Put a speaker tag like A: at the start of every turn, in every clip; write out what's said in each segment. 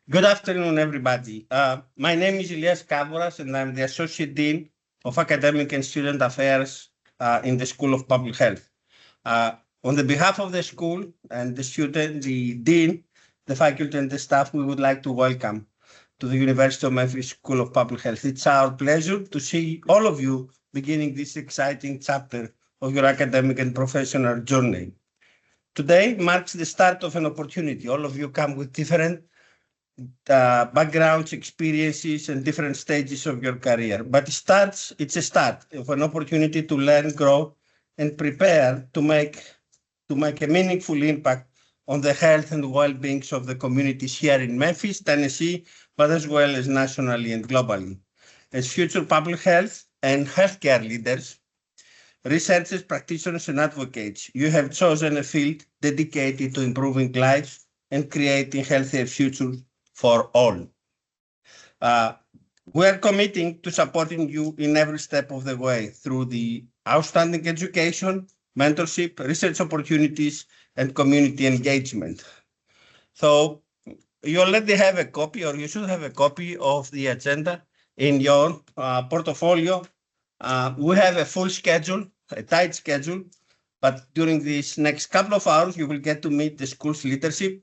A: Good afternoon, everybody. My name is Ilias Kavouras, and I'm the Associate Dean of Academic and Student Affairs in the School of Public Health. Uh, on the behalf of the school and the student, the dean, the faculty, and the staff, we would like to welcome to the University of Memphis School of Public Health. It's our pleasure to see all of you beginning this exciting chapter of your academic and professional journey. Today marks the start of an opportunity. All of you come with different backgrounds, experiences, and different stages of your career. But it's a start of an opportunity to learn, grow, and prepare to make a meaningful impact on the health and well-being of the communities here in Memphis, Tennessee, but as well as nationally and globally. As future public health and healthcare leaders, researchers, practitioners, and advocates, you have chosen a field dedicated to improving lives and creating healthier futures for all. We are committing to supporting you in every step of the way through the outstanding education, mentorship, research opportunities, and community engagement. So you already have a copy, or you should have a copy of the agenda in your portfolio. We have a full schedule, a tight schedule, but during these next couple of hours, you will get to meet the school's leadership,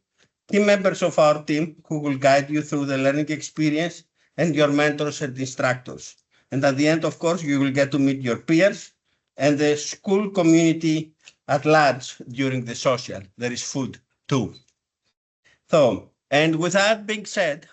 A: team members of our team who will guide you through the learning experience, and your mentors and instructors. And at the end, of course, you will get to meet your peers and the school community at large during the social. There is food too. So, and with that being said,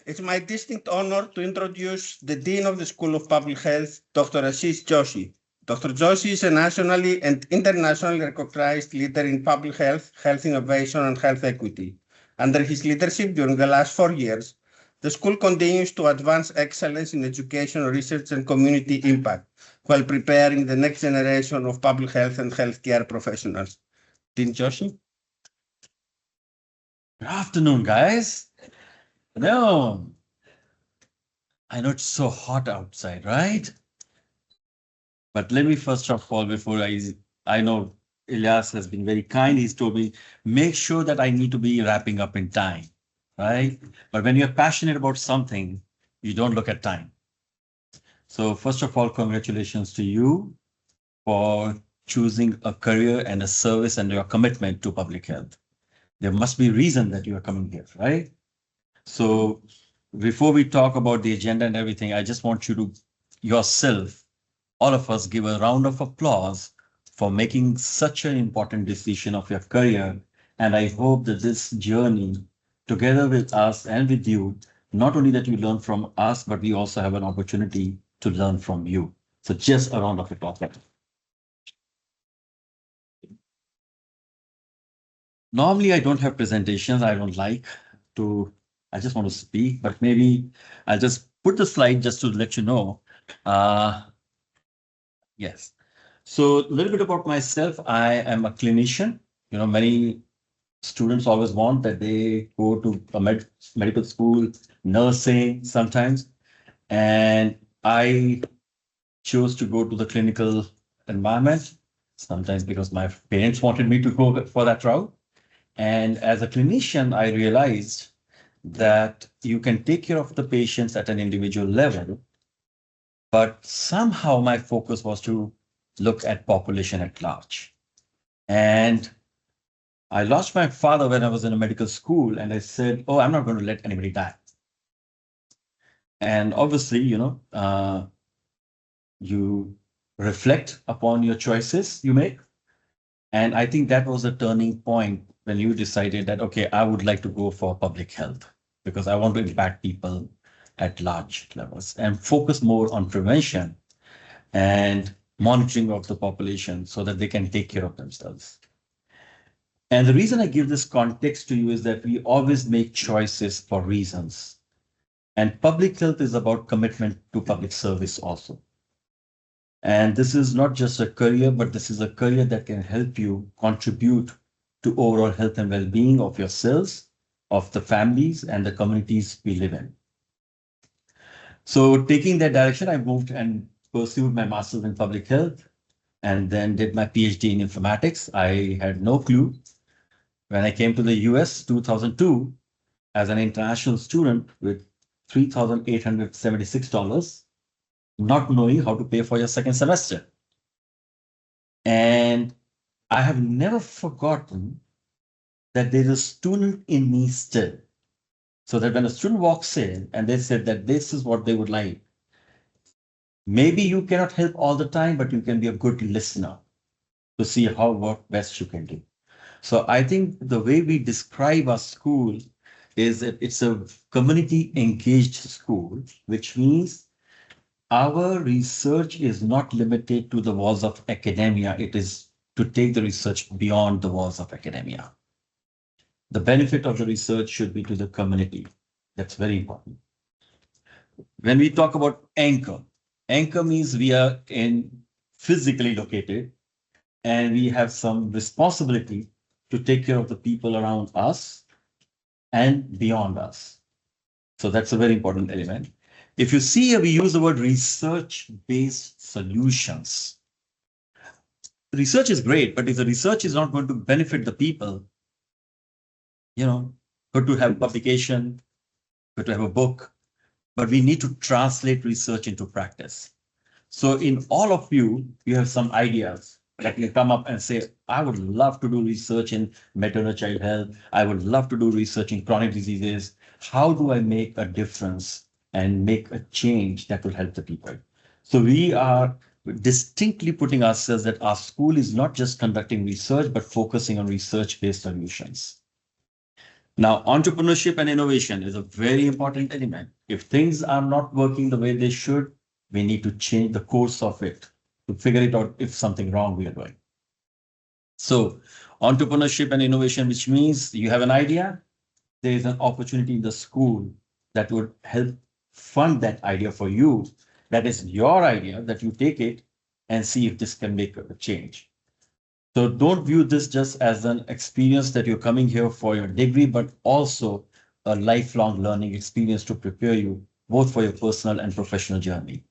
A: it's my distinct honor to introduce the Dean of the School of Public Health, Dr. Ashish Joshi. Dr. Joshi is a nationally and internationally recognized leader in public health, health innovation, and health equity. Under his leadership during the last 4 years, the school continues to advance excellence in education, research, and community impact while preparing the next generation of public health and healthcare professionals. Dean Joshi?
B: Good afternoon, guys. No, I know it's so hot outside, right? But let me first of all, before I know Ilyas has been very kind. He's told me, make sure that I need to be wrapping up in time, right? But when you're passionate about something, you don't look at time. So first of all, congratulations to you for choosing a career and a service and your commitment to public health. There must be a reason that you are coming here, right? So before we talk about the agenda and everything, I just want you to yourself, all of us, give a round of applause for making such an important decision of your career. And I hope that this journey, together with us and with you, not only that you learn from us, but we also have an opportunity to learn from you. So just a round of applause. Normally, I don't have presentations. I don't like to, I just want to speak, but maybe I'll just put the slide just to let you know. Yes. So a little bit about myself. I am a clinician. You know, many students always want that they go to a medical school, nursing sometimes. And I chose to go to the clinical environment, sometimes because my parents wanted me to go for that route. And as a clinician, I realized that you can take care of the patients at an individual level, but somehow my focus was to look at population at large. And I lost my father when I was in a medical school, and I said, oh, I'm not going to let anybody die. And obviously, you know, you reflect upon your choices you make. And I think that was a turning point when you decided that, okay, I would like to go for public health because I want to impact people at large levels and focus more on prevention and monitoring of the population so that they can take care of themselves. And the reason I give this context to you is that we always make choices for reasons. And public health is about commitment to public service also. And this is not just a career, but this is a career that can help you contribute to overall health and well-being of yourselves, of the families and the communities we live in. So taking that direction, I moved and pursued my master's in public health and then did my PhD in informatics. I had no clue When I came to the US 2002 as an international student with $3,876, not knowing how to pay for your second semester. And I have never forgotten that there's a student in me still. So that when a student walks in and they said that this is what they would like, maybe you cannot help all the time, but you can be a good listener to see how what best you can do. So I think the way we describe our school is that it's a community engaged school, which means our research is not limited to the walls of academia. It is to take the research beyond the walls of academia. The benefit of the research should be to the community. That's very important. When we talk about anchor means we are physically located and we have some responsibility to take care of the people around us and beyond us. So that's a very important element. If you see here, we use the word research-based solutions. Research is great, but if the research is not going to benefit the people, good to have publication, good to have a book, but we need to translate research into practice. So in all of you, you have some ideas that can come up and say, I would love to do research in maternal child health. I would love to do research in chronic diseases. How do I make a difference and make a change that will help the people? So we are distinctly putting ourselves that our school is not just conducting research, but focusing on research-based solutions. Now, entrepreneurship and innovation is a very important element. If things are not working the way they should, we need to change the course of it to figure it out if something wrong we are doing. So entrepreneurship and innovation, which means you have an idea, there is an opportunity in the school that would help fund that idea for you. That is your idea, that you take it and see if this can make a change. So don't view this just as an experience that you're coming here for your degree, but also a lifelong learning experience to prepare you both for your personal and professional journey.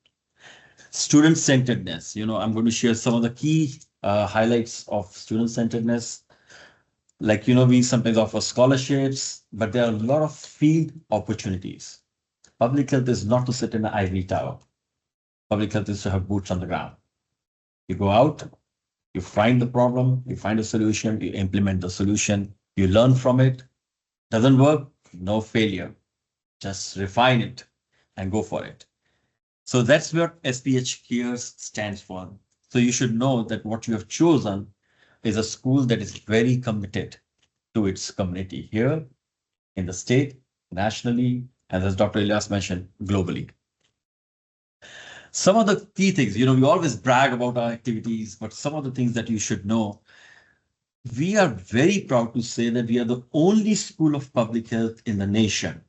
B: Student-centeredness. I'm going to share some of the key highlights of student-centeredness. Like, we sometimes offer scholarships, but there are a lot of field opportunities. Public health is not to sit in an ivory tower. Public health is to have boots on the ground. You go out, you find the problem, you find a solution, you implement the solution, you learn from it. Doesn't work, no failure. Just refine it and go for it. So that's what SPH Cares stands for. So you should know that what you have chosen is a school that is very committed to its community here in the state, nationally, and as Dr. Ilyas mentioned, globally. Some of the key things, we always brag about our activities, but some of the things that you should know, we are very proud to say that we are the only school of public health in the nation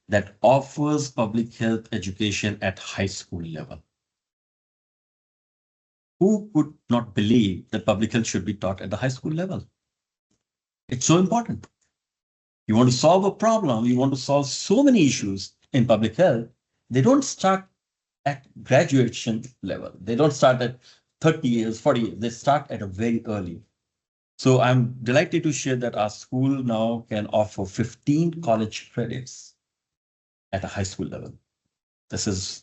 B: that offers public health education at high school level. Who could not believe that public health should be taught at the high school level? It's so important. You want to solve a problem, you want to solve so many issues in public health, they don't start at graduation level. They don't start at 30 years, 40 years. They start at a very early. So I'm delighted to share that our school now can offer 15 college credits at a high school level. This is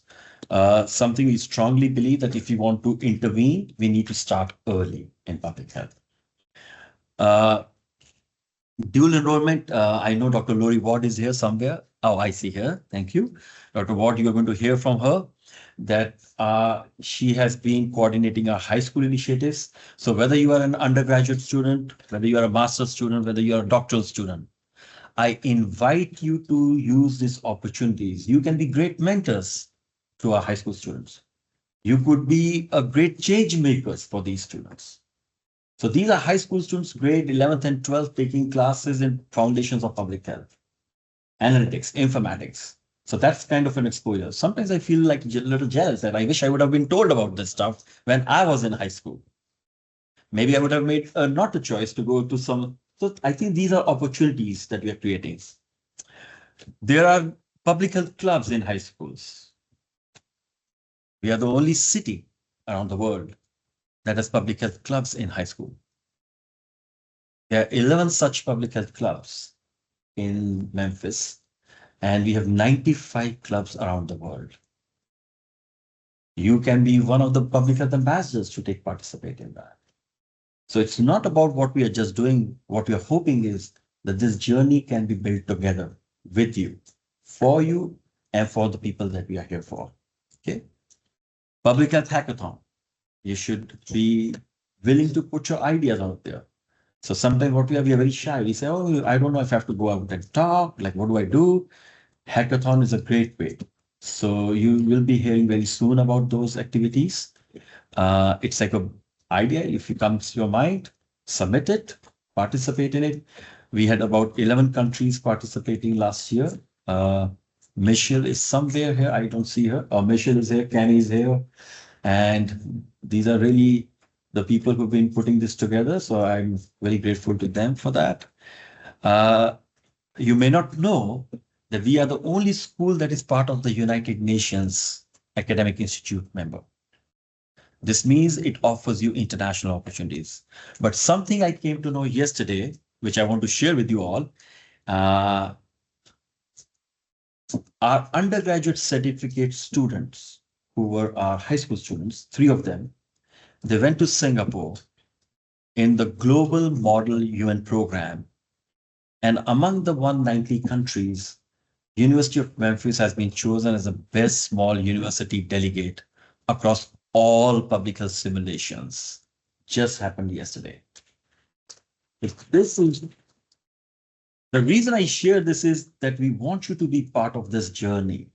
B: something we strongly believe that if we want to intervene, we need to start early in public health. Dual enrollment, I know Dr. Lori Ward is here somewhere. Oh, I see her. Thank you. Dr. Ward, you're going to hear from her that she has been coordinating our high school initiatives. So whether you are an undergraduate student, whether you are a master's student, whether you are a doctoral student, I invite you to use these opportunities. You can be great mentors to our high school students. You could be a great change makers for these students. So these are high school students, grade 11th and 12th, taking classes in foundations of public health, analytics, informatics. So that's kind of an exposure. Sometimes I feel like a little jealous that I wish I would have been told about this stuff when I was in high school. Maybe I would have made not a choice to go to some. So I think these are opportunities that we are creating. There are public health clubs in high schools. We are the only city around the world that has public health clubs in high school. There are 11 such public health clubs in Memphis, and we have 95 clubs around the world. You can be one of the public health ambassadors to participate in that. So it's not about what we are just doing. What we are hoping is that this journey can be built together with you, for you, and for the people that we are here for. Okay. Public health hackathon. You should be willing to put your ideas out there. So sometimes we are very shy. We say, oh, I don't know if I have to go out and talk. Like, what do I do? Hackathon is a great way. So you will be hearing very soon about those activities. It's like an idea. If it comes to your mind, submit it, participate in it. We had about 11 countries participating last year. Michelle is somewhere here. I don't see her. Michelle is here. Kenny is here. And these are really the people who've been putting this together. So I'm very grateful to them for that. You may not know that we are the only school that is part of the United Nations Academic Institute member. This means it offers you international opportunities. But something I came to know yesterday, which I want to share with you all, our undergraduate certificate students who were our high school students, 3 of them, they went to Singapore in the Global Model UN program. And among the 190 countries, University of Memphis has been chosen as the best small university delegate across all public health simulations. Just happened yesterday. The reason I share this is that we want you to be part of this journey.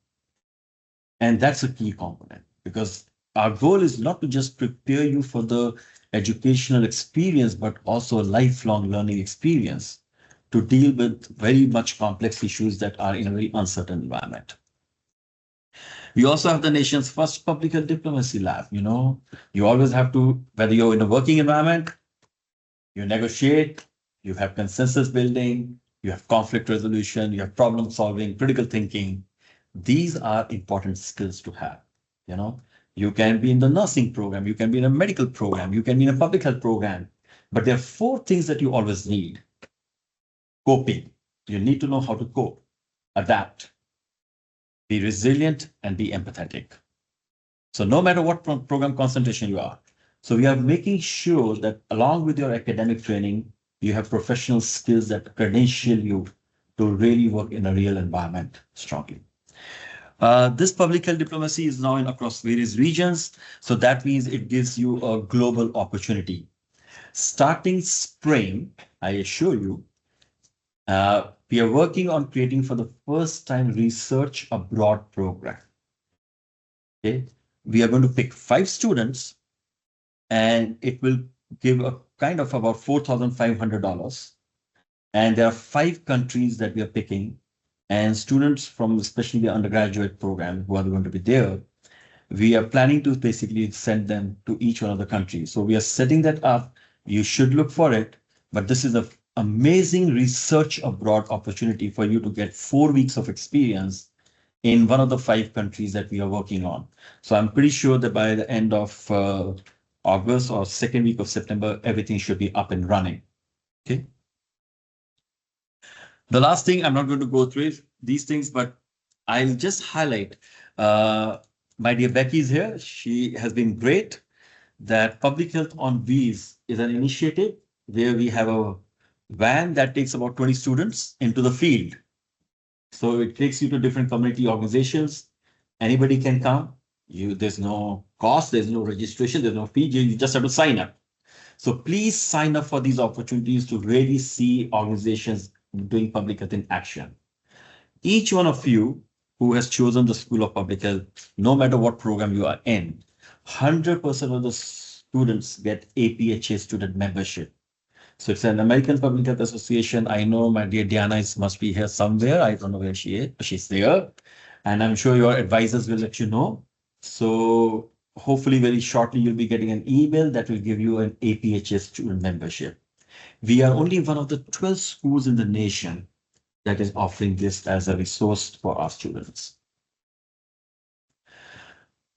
B: And that's a key component, because our goal is not to just prepare you for the educational experience, but also a lifelong learning experience to deal with very much complex issues that are in a very uncertain environment. We also have the nation's first public health diplomacy lab. You always have to, whether you're in a working environment, you negotiate, you have consensus building, you have conflict resolution, you have problem solving, critical thinking. These are important skills to have. You can be in the nursing program, you can be in a medical program, you can be in a public health program, but there are 4 things that you always need. Coping. You need to know how to cope, adapt, be resilient, and be empathetic. So no matter what program concentration you are. So we are making sure that along with your academic training, you have professional skills that credential you to really work in a real environment strongly. This public health diplomacy is now across various regions. So that means it gives you a global opportunity. Starting spring, I assure you, we are working on creating for the first time research abroad program. Okay, we are going to pick 5 students, and it will give a kind of about $4,500. And there are 5 countries that we are picking, and students from especially the undergraduate program who are going to be there, we are planning to basically send them to each one of the countries. So we are setting that up. You should look for it, but this is an amazing research abroad opportunity for you to get 4 weeks of experience in one of the 5 countries that we are working on. So I'm pretty sure that by the end of August or second week of September, everything should be up and running. Okay. The last thing, I'm not going to go through these things, but I'll just highlight, my dear Becky is here. She has been great. That Public Health on Wheels is an initiative where we have a van that takes about 20 students into the field. So it takes you to different community organizations. Anybody can come. There's no cost, there's no registration, there's no fee. You just have to sign up. So please sign up for these opportunities to really see organizations doing public health in action. Each one of you who has chosen the School of Public Health, no matter what program you are in, 100% of the students get APHA student membership. So it's an American Public Health Association. I know my dear Diana must be here somewhere. I don't know where she is, but she's there. And I'm sure your advisors will let you know. So hopefully very shortly, you'll be getting an email that will give you an APHA student membership. We are only one of the 12 schools in the nation that is offering this as a resource for our students.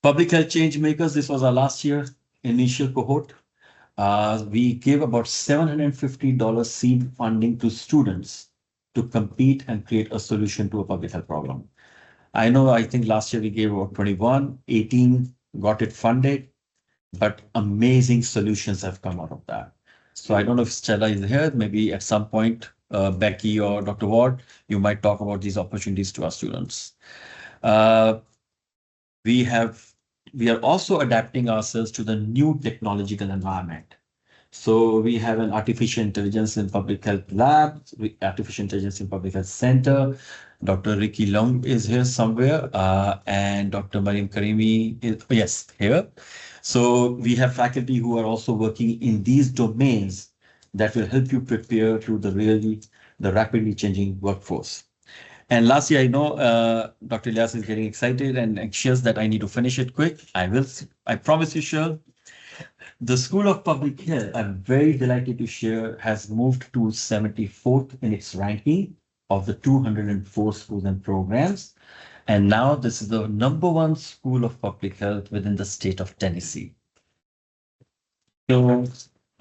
B: Public Health Change Makers, this was our last year initial cohort. we gave about $750 seed funding to students to compete and create a solution to a public health problem. I think last year we gave about 21, 18 got it funded, but amazing solutions have come out of that. So I don't know if Stella is here, maybe at some point, Becky or Dr. Ward, you might talk about these opportunities to our students. We are also adapting ourselves to the new technological environment. So we have an artificial intelligence in public health lab, artificial intelligence in public health center. Dr. Ricky Long is here somewhere, and Dr. Mariam Karimi is, yes, here. So we have faculty who are also working in these domains that will help you prepare to the rapidly changing workforce. And lastly, I know Dr. Ilyas is getting excited and anxious that I need to finish it quick. I promise you, Shirl. The School of Public Health, I'm very delighted to share, has moved to 74th in its ranking of the 204 schools and programs. And now this is the #1 school of public health within the state of Tennessee. So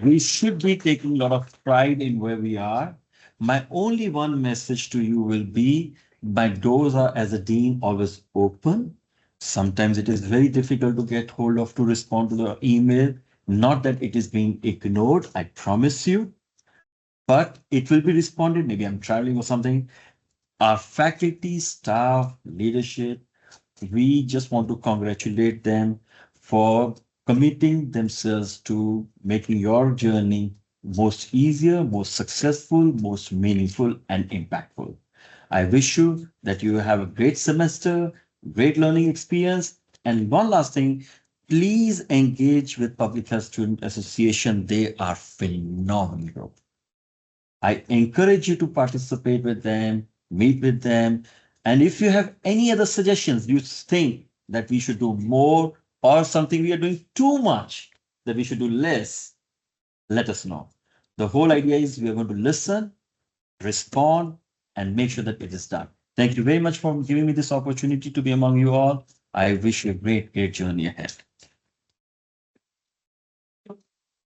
B: we should be taking a lot of pride in where we are. My only one message to you will be, my doors are, as a dean, always open. Sometimes it is very difficult to get hold of to respond to the email. Not that it is being ignored, I promise you, but it will be responded. Maybe I'm traveling or something. Our faculty, staff, leadership, we just want to congratulate them for committing themselves to making your journey most easier, most successful, most meaningful, and impactful. I wish you that you have a great semester, great learning experience. And one last thing, please engage with Public Health Student Association. They are phenomenal. I encourage you to participate with them, meet with them. And if you have any other suggestions, you think that we should do more or something we are doing too much, that we should do less, let us know. The whole idea is we are going to listen, respond, and make sure that it is done. Thank you very much for giving me this opportunity to be among you all. I wish you a great, great journey ahead.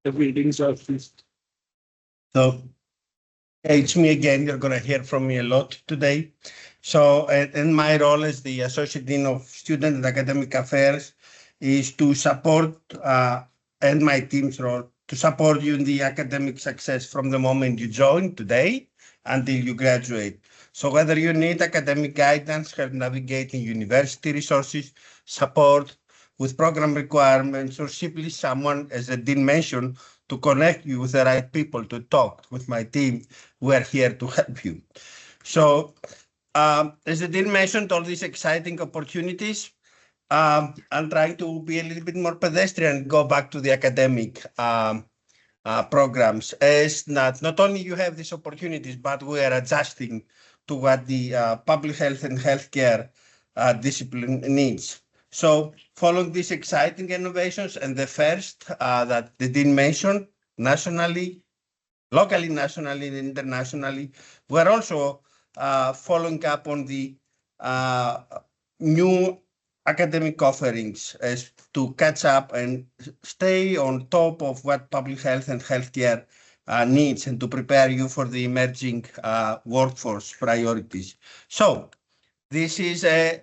C: The readings are please.
A: So it's me again. You're going to hear from me a lot today. So and my role as the Associate Dean of Student and Academic Affairs is to support, and my team's role, to support you in the academic success from the moment you join today until you graduate. So whether you need academic guidance, help navigating university resources, support with program requirements, or simply someone, as the Dean mentioned, to connect you with the right people to talk with my team, we are here to help you. So as the Dean mentioned, all these exciting opportunities, I'm trying to be a little bit more pedestrian and go back to the academic programs. As not only you have these opportunities, but we are adjusting to what the public health and healthcare discipline needs. So following these exciting innovations, and the first that the Dean mentioned, nationally, locally, nationally, and internationally, we're also following up on the new academic offerings as to catch up and stay on top of what public health and healthcare needs, and to prepare you for the emerging workforce priorities. So this is a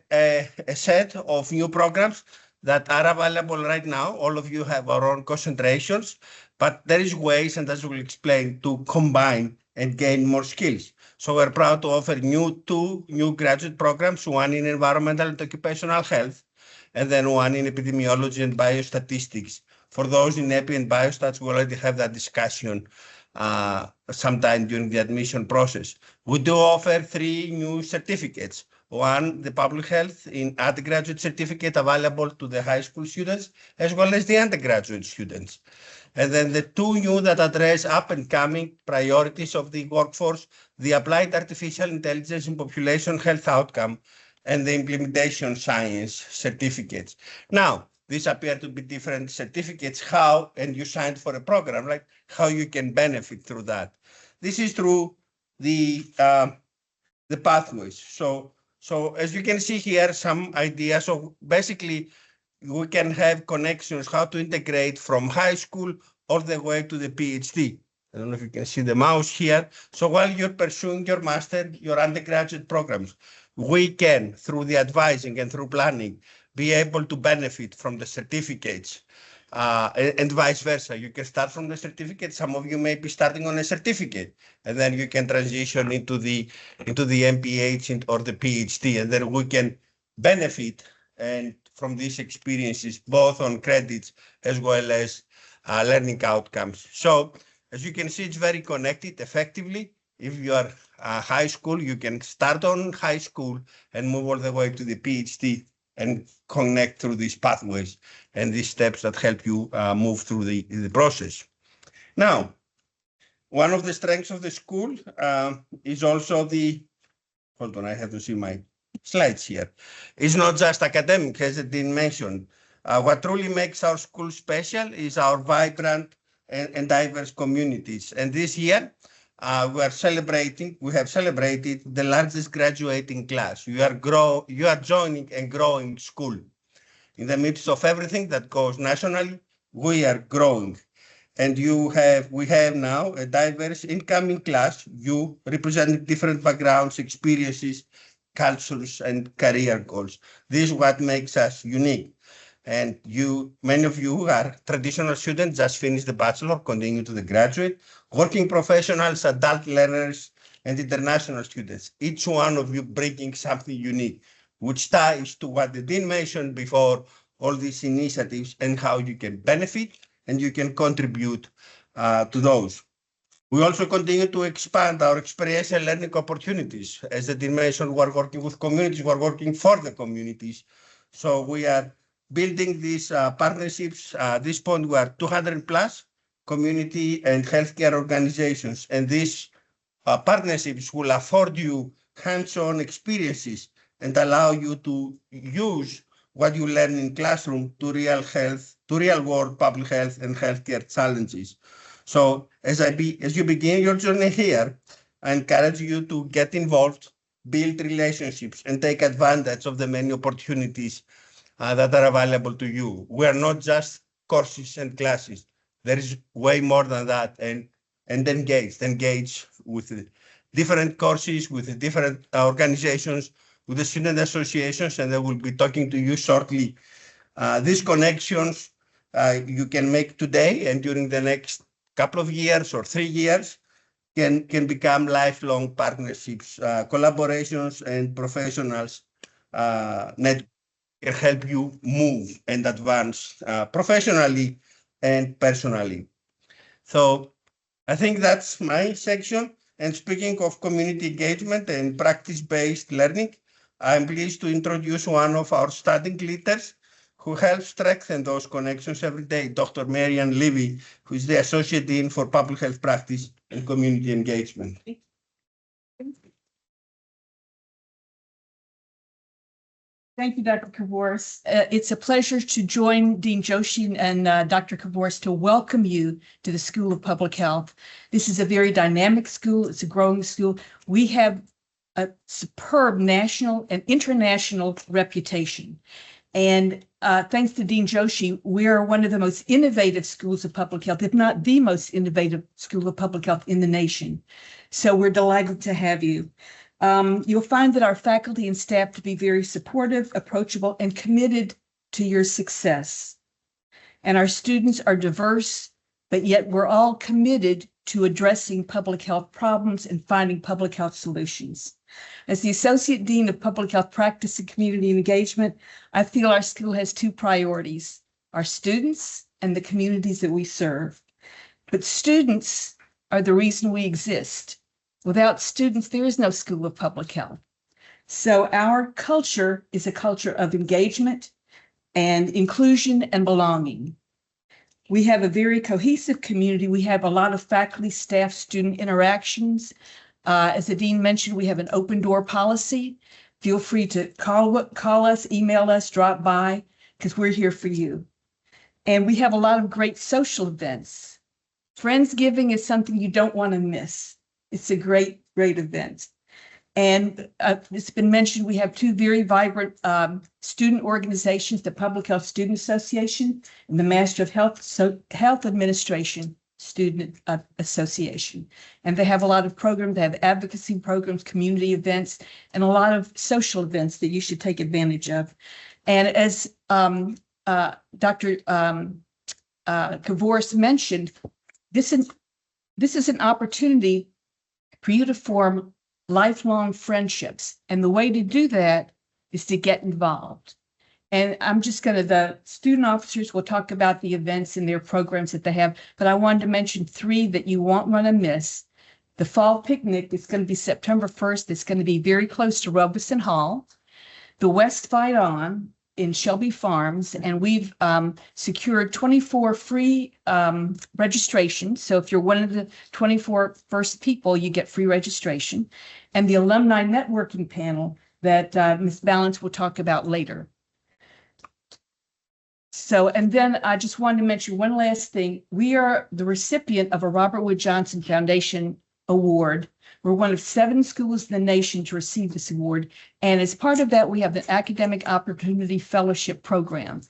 A: set of new programs that are available right now. All of you have our own concentrations, but there is ways, and as we'll explain, to combine and gain more skills. So we're proud to offer two new graduate programs, one in environmental and occupational health, and then one in epidemiology and biostatistics. For those in epi and biostats, we already have that discussion sometime during the admission process. We do offer 3 new certificates. One, the public health in undergraduate certificate available to the high school students, as well as the undergraduate students. And then the 2 new that address up and coming priorities of the workforce, the applied artificial intelligence in population health outcome, and the implementation science certificates. Now, these appear to be different certificates, how, and you signed for a program, like how you can benefit through that. This is through the pathways. So as you can see here, some ideas. So basically, we can have connections, how to integrate from high school all the way to the PhD. I don't know if you can see the mouse here. So while you're pursuing your master, your undergraduate programs, we can, through the advising and through planning, be able to benefit from the certificates and vice versa. You can start from the certificate. Some of you may be starting on a certificate, and then you can transition into the MPH or the PhD, and then we can benefit and from these experiences, both on credits as well as learning outcomes. So as you can see, it's very connected effectively. If you are high school, you can start on high school and move all the way to the PhD and connect through these pathways and these steps that help you move through the process. Now, one of the strengths of the school is also the, hold on, I have to see my slides here. It's not just academic, as it didn't mention. What truly makes our school special is our vibrant and diverse communities. And this year, we have celebrated the largest graduating class. You are joining and growing school. In the midst of everything that goes nationally, we are growing. And we have now a diverse incoming class, you representing different backgrounds, experiences, cultures, and career goals. This is what makes us unique. And many of you are traditional students, just finished the bachelor, continue to the graduate, working professionals, adult learners, and international students. Each one of you bringing something unique, which ties to what the Dean mentioned before, all these initiatives and how you can benefit and you can contribute to those. We also continue to expand our experiential learning opportunities. As the Dean mentioned, we're working with communities, we're working for the communities. So we are building these partnerships. At this point, we are 200 plus community and healthcare organizations. And these partnerships will afford you hands-on experiences and allow you to use what you learn in classroom to real world public health and healthcare challenges. So as you begin your journey here, I encourage you to get involved, build relationships, and take advantage of the many opportunities that are available to you. We are not just courses and classes. There is way more than that, and engage with different courses, with different organizations, with the student associations, and I will be talking to you shortly. These connections you can make today and during the next couple of years or 3 years can become lifelong partnerships, collaborations, and professionals network can help you move and advance professionally and personally. So I think that's my section. And speaking of community engagement and practice-based learning, I'm pleased to introduce one of our studying leaders who helps strengthen those connections every day, Dr. Marianne Levy, who is the Associate Dean for Public Health Practice and Community Engagement.
D: Thank you, Dr. Kavoris. It's a pleasure to join Dean Joshi and Dr. Kavoris to welcome you to the School of Public Health. This is a very dynamic school. It's a growing school. We have a superb national and international reputation. And thanks to Dean Joshi, we are one of the most innovative schools of public health, if not the most innovative school of public health in the nation. So we're delighted to have you. You'll find that our faculty and staff to be very supportive, approachable, and committed to your success. And our students are diverse, but yet we're all committed to addressing public health problems and finding public health solutions. As the Associate Dean of Public Health Practice and Community Engagement, I feel our school has two priorities: our students and the communities that we serve. But students are the reason we exist. Without students, there is no School of Public Health. So our culture is a culture of engagement and inclusion and belonging. We have a very cohesive community. We have a lot of faculty, staff, student interactions. As the Dean mentioned, we have an open door policy. Feel free to call us, email us, drop by, because we're here for you. And we have a lot of great social events. Friendsgiving is something you don't want to miss. It's a great, great event. And it's been mentioned, we have two very vibrant student organizations, the Public Health Student Association and the Master of Health Administration Student Association. And they have a lot of programs. They have advocacy programs, community events, and a lot of social events that you should take advantage of. And as Dr. Kavoris mentioned, this is an opportunity for you to form lifelong friendships. And the way to do that is to get involved. And I'm just the student officers will talk about the events and their programs that they have, but I wanted to mention three that you won't want to miss. The fall picnic is going to be September 1st. It's going to be very close to Robeson Hall. The West Fight On in Shelby Farms, and we've secured 24 free registrations. So if you're one of the 24 first people, you get free registration. And the alumni networking panel that Ms. Balance will talk about later. So, and then I just wanted to mention one last thing. We are the recipient of a Robert Wood Johnson Foundation Award. We're one of 7 schools in the nation to receive this award. And as part of that, we have the Academic Opportunity Fellowship Program.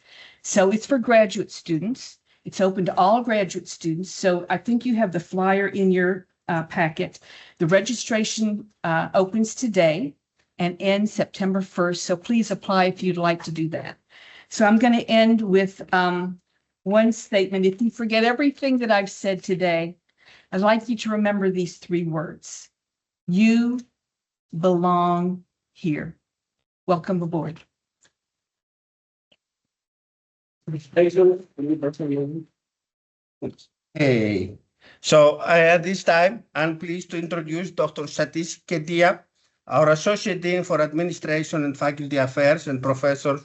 D: So it's for graduate students. It's open to all graduate students. So I think you have the flyer in your packet. The registration opens today and ends September 1st. So please apply if you'd like to do that. So I'm going to end with one statement. If you forget everything that I've said today, I'd like you to remember these 3 words. You belong here. Welcome aboard.
C: Thank you.
A: Hey. So at this time, I'm pleased to introduce Dr. Satish Kedia, our Associate Dean for Administration and Faculty Affairs and Professor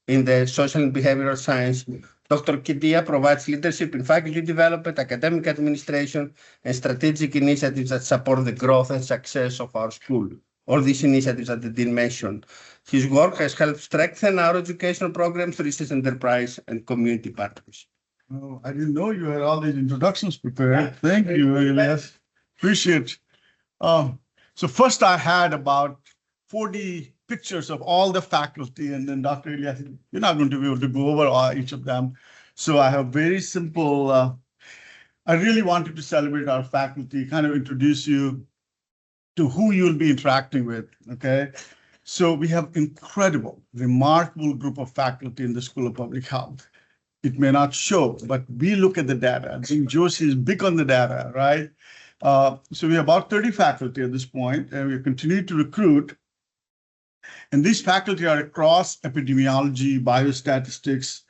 A: in the Social and Behavioral Science. Dr. Kedia provides leadership in faculty development, academic administration, and strategic initiatives that support the growth and success of our school. All these initiatives that the Dean mentioned. His work has helped strengthen our educational programs, research enterprise, and community partners.
E: Oh, I didn't know you had all these introductions prepared. Thank you, Elias. Appreciate it. So first I had about 40 pictures of all the faculty, and then Dr. Elias, you're not going to be able to go over each of them. So I have very simple, I really wanted to celebrate our faculty, kind of introduce you to who you'll be interacting with, okay? So we have incredible, remarkable group of faculty in the School of Public Health. It may not show, but we look at the data. I think Josie is big on the data, right? So we have about 30 faculty at this point, and we continue to recruit. And these faculty are across epidemiology, biostatistics,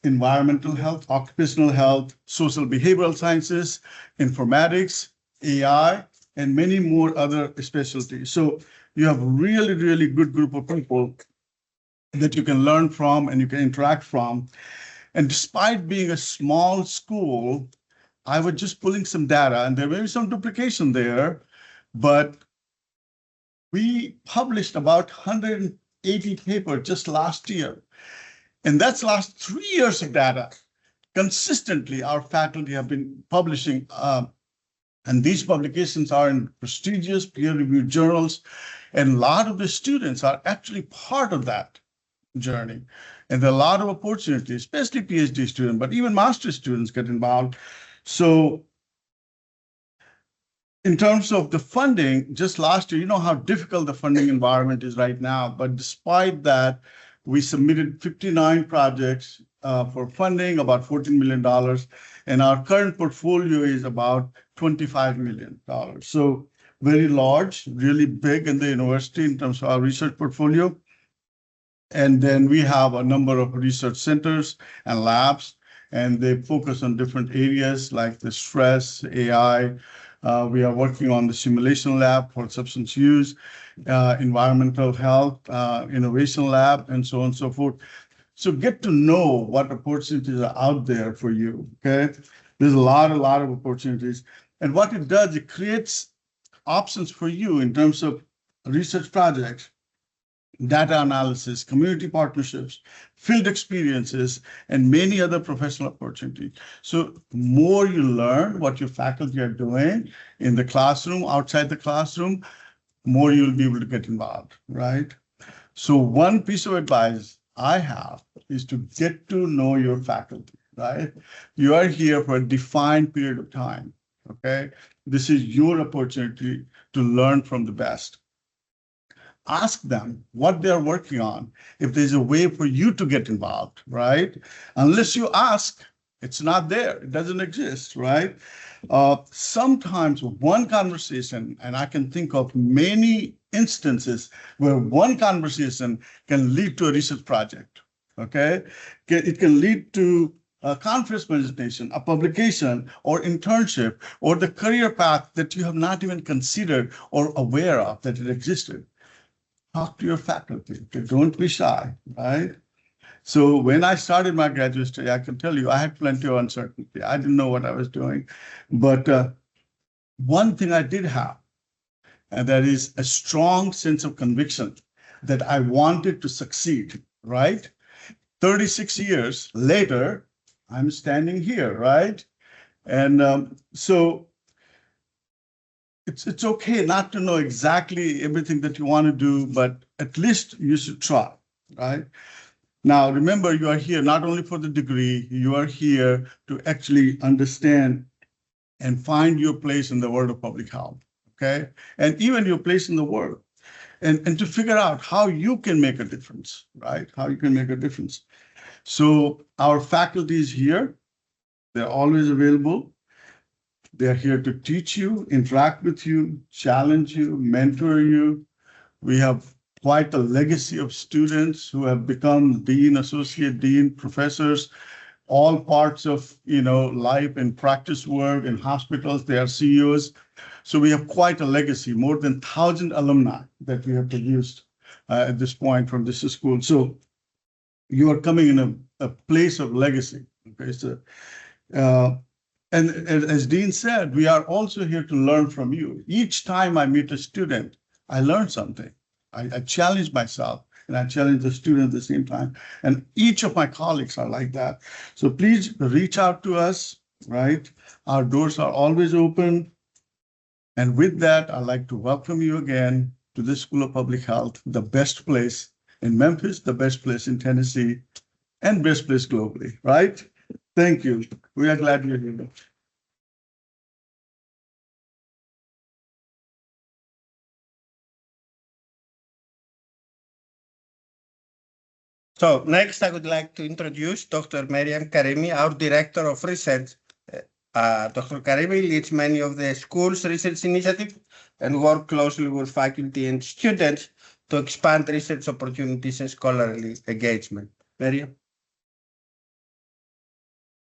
E: environmental health, occupational health, social behavioral sciences, informatics, AI, and many more other specialties. So you have a really, really good group of people that you can learn from and you can interact from. And despite being a small school, I was just pulling some data, and there may be some duplication there, but we published about 180 papers just last year. And that's last 3 years of data. Consistently, our faculty have been publishing, and these publications are in prestigious peer-reviewed journals. And a lot of the students are actually part of that journey. And there are a lot of opportunities, especially PhD students, but even master's students get involved. So in terms of the funding, just last year, you know how difficult the funding environment is right now. But despite that, we submitted 59 projects for funding, about $14 million. And our current portfolio is about $25 million. So very large, really big in the university in terms of our research portfolio. And then we have a number of research centers and labs, and they focus on different areas like the stress, AI. We are working on the simulation lab for substance use, environmental health, innovation lab, and so on and so forth. So get to know what opportunities are out there for you, okay? There's a lot of opportunities. And what it does, it creates options for you in terms of research projects, data analysis, community partnerships, field experiences, and many other professional opportunities. So the more you learn what your faculty are doing in the classroom, outside the classroom, more you'll be able to get involved, right? So one piece of advice I have is to get to know your faculty, right? You are here for a defined period of time, okay? This is your opportunity to learn from the best. Ask them what they're working on, if there's a way for you to get involved, right? Unless you ask, it's not there, it doesn't exist, right? Sometimes one conversation, and I can think of many instances where one conversation can lead to a research project, okay? It can lead to a conference presentation, a publication, or internship, or the career path that you have not even considered or aware of that it existed. Talk to your faculty. Don't be shy, right? So when I started my graduate study, I can tell you I had plenty of uncertainty. I didn't know what I was doing. But one thing I did have, and that is a strong sense of conviction that I wanted to succeed, right? 36 years later, I'm standing here, right? And so it's okay not to know exactly everything that you want to do, but at least you should try, right? Now, remember, you are here not only for the degree, you are here to actually understand and find your place in the world of public health, okay? And even your place in the world, and to figure out how you can make a difference, right? How you can make a difference. So our faculty is here. They're always available. They're here to teach you, interact with you, challenge you, mentor you. We have quite a legacy of students who have become dean, associate dean, professors, all parts of life and practice work in hospitals. They are CEOs. So we have quite a legacy, more than 1,000 alumni that we have produced at this point from this school. So you are coming in a place of legacy. Okay, so and as Dean said, we are also here to learn from you. Each time I meet a student, I learn something. I challenge myself and I challenge the student at the same time. And each of my colleagues are like that. So please reach out to us, right? Our doors are always open. And with that, I'd like to welcome you again to the School of Public Health, the best place in Memphis, the best place in Tennessee, and best place globally, right? Thank you. We are glad you're here.
A: So next, I would like to introduce Dr. Maryam Karimi, our Director of Research. Dr. Karimi leads many of the school's research initiatives and works closely with faculty and students to expand research opportunities and scholarly engagement. Maryam.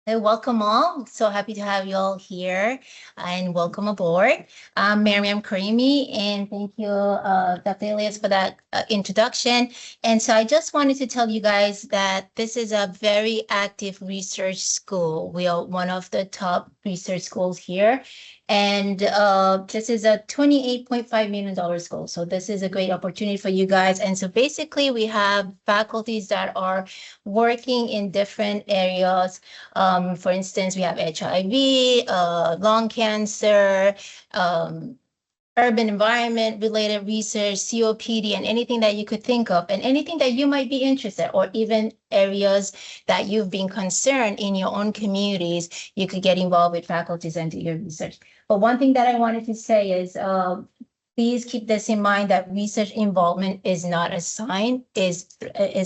F: Hey, welcome all. So happy to have you all here and welcome aboard. I'm Maryam Karimi, and thank you, Dr. Elias, for that introduction. And so I just wanted to tell you guys that this is a very active research school. We are one of the top research schools here. And this is a $28.5 million school. So this is a great opportunity for you guys. And so basically we have faculties that are working in different areas. For instance, we have HIV, lung cancer, urban environment related research, COPD, and anything that you could think of, and anything that you might be interested, or even areas that you've been concerned in your own communities, you could get involved with faculties and do your research. But one thing that I wanted to say is, please keep this in mind that research involvement is not assigned, is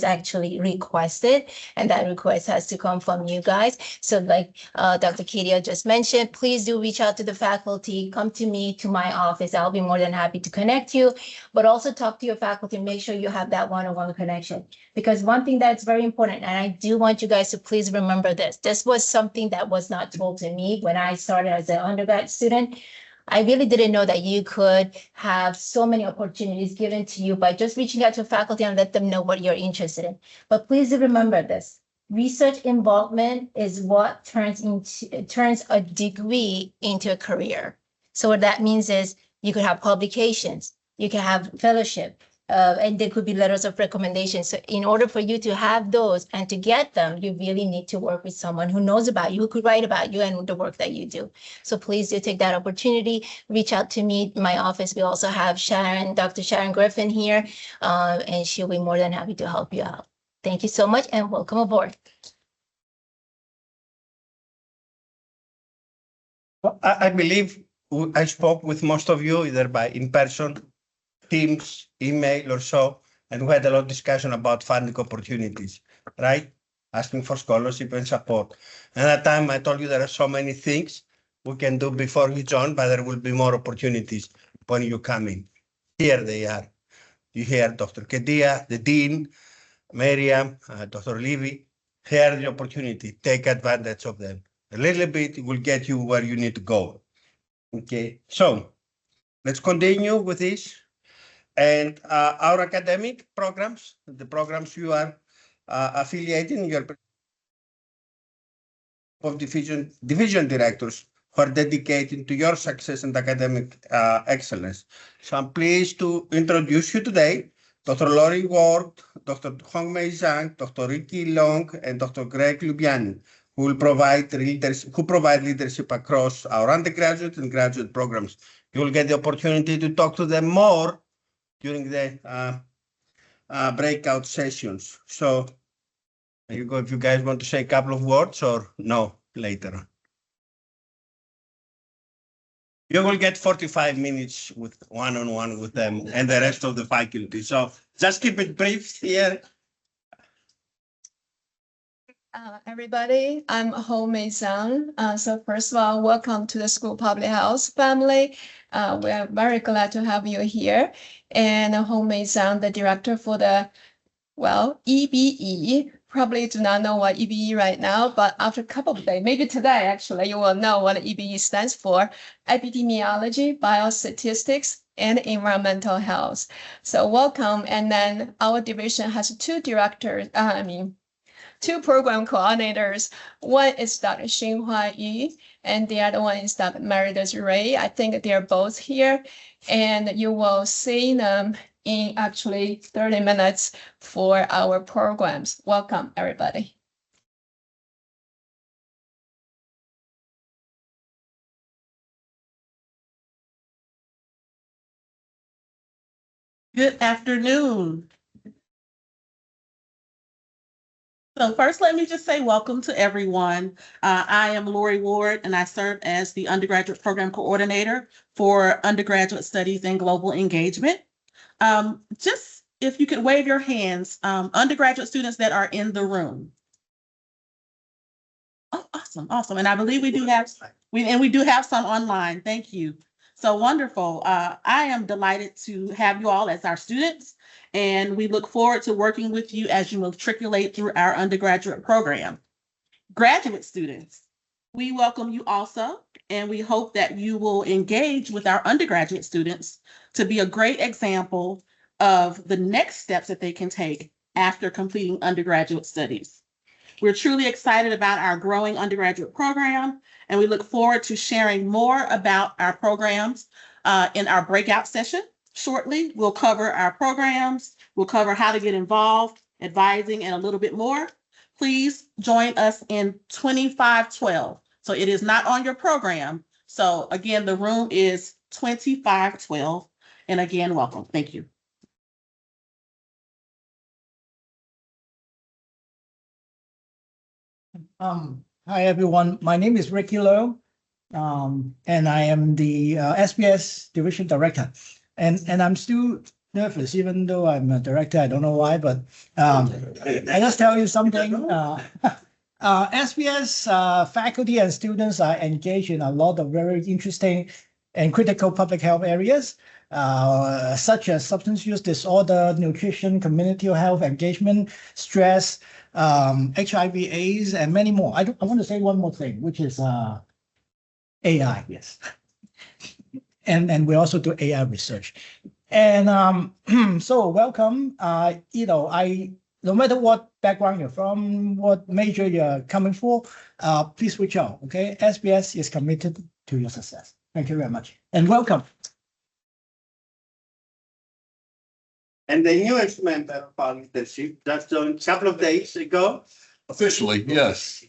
F: actually requested, and that request has to come from you guys. So like Dr. Kedia just mentioned, please do reach out to the faculty, come to me, to my office. I'll be more than happy to connect you, but also talk to your faculty, make sure you have that one-on-one connection. Because one thing that's very important, and I do want you guys to please remember this, this was something that was not told to me when I started as an undergrad student. I really didn't know that you could have so many opportunities given to you by just reaching out to faculty and let them know what you're interested in. But please remember this. Research involvement is what turns a degree into a career. So what that means is you could have publications, you can have fellowship, and there could be letters of recommendation. So in order for you to have those and to get them, you really need to work with someone who knows about you, who could write about you and the work that you do. So please do take that opportunity. Reach out to me, my office. We also have Dr. Sharon Griffin here, and she'll be more than happy to help you out. Thank you so much and welcome aboard.
A: I believe I spoke with most of you either by in person, Teams, email, or so, and we had a lot of discussion about funding opportunities, right? Asking for scholarship and support. And at that time, I told you there are so many things we can do before you join, but there will be more opportunities when you come in. Here they are. You hear Dr. Kedia, the Dean, Miriam, Dr. Levy. Here the opportunity. Take advantage of them. A little bit will get you where you need to go. Okay, so let's continue with this. And our academic programs, the programs you are affiliating, your of division directors who are dedicated to your success and academic excellence. So I'm pleased to introduce you today, Dr. Lori Ward, Dr. Hongmei Zhang, Dr. Ricky Long, and Dr. Greg Lubiani, who will provide leadership across our undergraduate and graduate programs. You will get the opportunity to talk to them more during the breakout sessions. So there you go. If you guys want to say a couple of words or no, later. You will get 45 minutes with one-on-one with them and the rest of the faculty. So just keep it brief here.
G: Everybody, I'm Hongmei Zhang. So first of all, welcome to the School of Public Health family. We are very glad to have you here. And Hongmei Zhang, the director for the, EBE. Probably do not know what EBE right now, but after a couple of days, maybe today actually, you will know what EBE stands for: epidemiology, biostatistics, and environmental health. So welcome. And then our division has two program coordinators. One is Dr. Xinhua Yu, and the other one is Dr. Meredith Ray. I think they're both here, and you will see them in actually 30 minutes for our programs. Welcome, everybody.
H: Good afternoon. So first, let me just say welcome to everyone. I am Lori Ward, and I serve as the undergraduate program coordinator for undergraduate studies and global engagement. Just if you could wave your hands, undergraduate students that are in the room. Oh, awesome. And I believe we do have some online. Thank you. So wonderful. I am delighted to have you all as our students, and we look forward to working with you as you matriculate through our undergraduate program. Graduate students, we welcome you also, and we hope that you will engage with our undergraduate students to be a great example of the next steps that they can take after completing undergraduate studies. We're truly excited about our growing undergraduate program, and we look forward to sharing more about our programs in our breakout session. Shortly, we'll cover our programs, we'll cover how to get involved, advising, and a little bit more. Please join us in 2512. So it is not on your program. So again, the room is 2512. And again, welcome. Thank you.
I: Hi, everyone. My name is Ricky Low, and I am the SBS Division Director. And I'm still nervous, even though I'm a director. I don't know why, but I just tell you something. SBS faculty and students are engaged in a lot of very interesting and critical public health areas, such as substance use disorder, nutrition, community health engagement, stress, HIV/AIDS, and many more. I want to say one more thing, which is AI. Yes, and we also do AI research. And so welcome. No matter what background you're from, what major you're coming for, please reach out. Okay, SBS is committed to your success. Thank you very much, and welcome.
A: and the newest member of our leadership just joined a couple of days ago.
J: Officially, yes.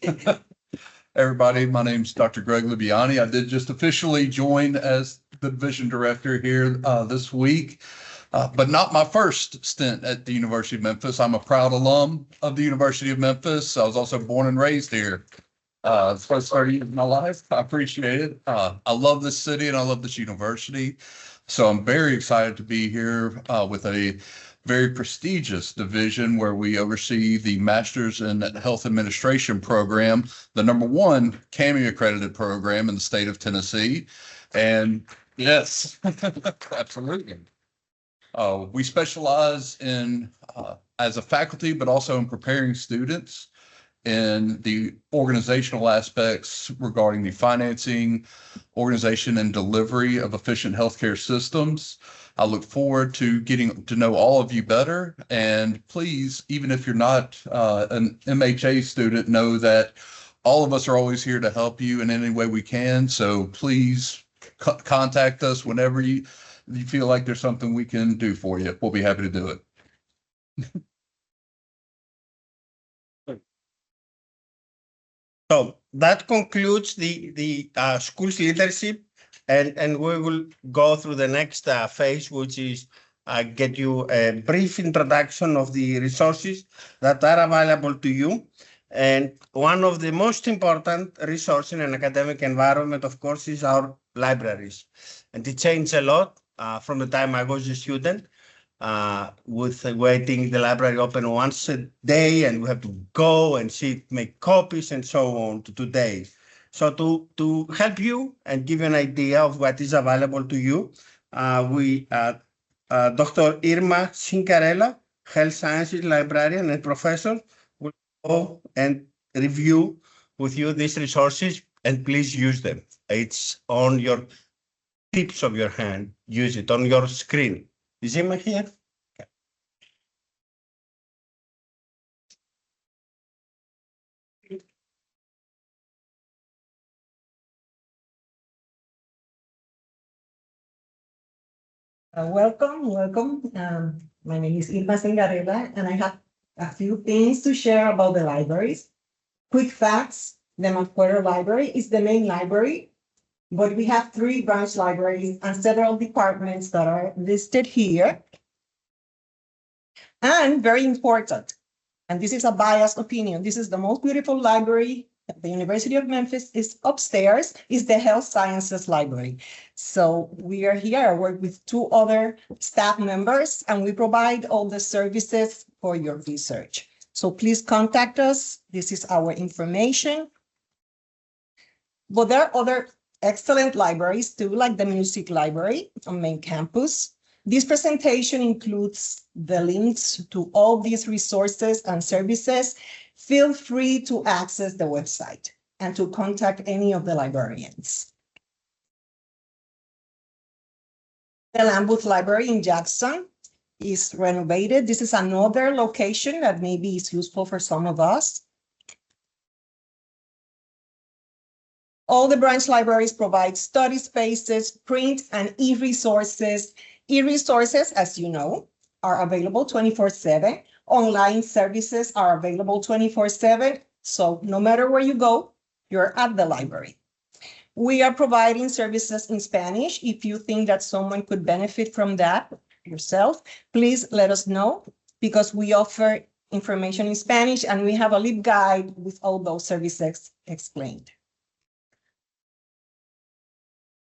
J: Everybody, my name's Dr. Greg Libiani. I did just officially join as the division director here this week, but not my first stint at the University of Memphis. I'm a proud alum of the University of Memphis. I was also born and raised here. It's the first 30 years of my life. I appreciate it. I love this city and I love this university. So I'm very excited to be here with a very prestigious division where we oversee the Masters in Health Administration program, the #1 CAMI accredited program in the state of Tennessee. And yes, absolutely. We specialize in, as a faculty, but also in preparing students in the organizational aspects regarding the financing, organization, and delivery of efficient healthcare systems. I look forward to getting to know all of you better. And please, even if you're not an MHA student, know that all of us are always here to help you in any way we can. So please contact us whenever you feel like there's something we can do for you. We'll be happy to do it.
A: So that concludes the school's leadership, and we will go through the next phase, which is get you a brief introduction of the resources that are available to you. And one of the most important resources in an academic environment, of course, is our libraries. And it changed a lot from the time I was a student. With waiting the library open once a day, and we have to go and make copies and so on to today. So to help you and give you an idea of what is available to you, Dr. Irma Cincarella, Health Sciences librarian and professor, will go and review with you these resources, and please use them. It's on your tips of your hand. Use it on your screen. Is Irma here? Okay.
K: Welcome. My name is Irma Cincarella, and I have a few things to share about the libraries. Quick facts: the McWhirter Library is the main library, but we have 3 branch libraries and several departments that are listed here. And very important, and this is a biased opinion, this is the most beautiful library at the University of Memphis. Is upstairs, is the Health Sciences Library. So we are here, I work with 2 other staff members, and we provide all the services for your research. So please contact us. This is our information. But there are other excellent libraries too, like the Music Library on main campus. This presentation includes the links to all these resources and services. Feel free to access the website and to contact any of the librarians. The Lambuth Library in Jackson is renovated. This is another location that maybe is useful for some of us. All the branch libraries provide study spaces, print and e-resources. E-resources, as you know, are available 24/7. Online services are available 24/7. So no matter where you go, you're at the library. We are providing services in Spanish. If you think that someone could benefit from that yourself, please let us know, because we offer information in Spanish and we have a LibGuide with all those services explained.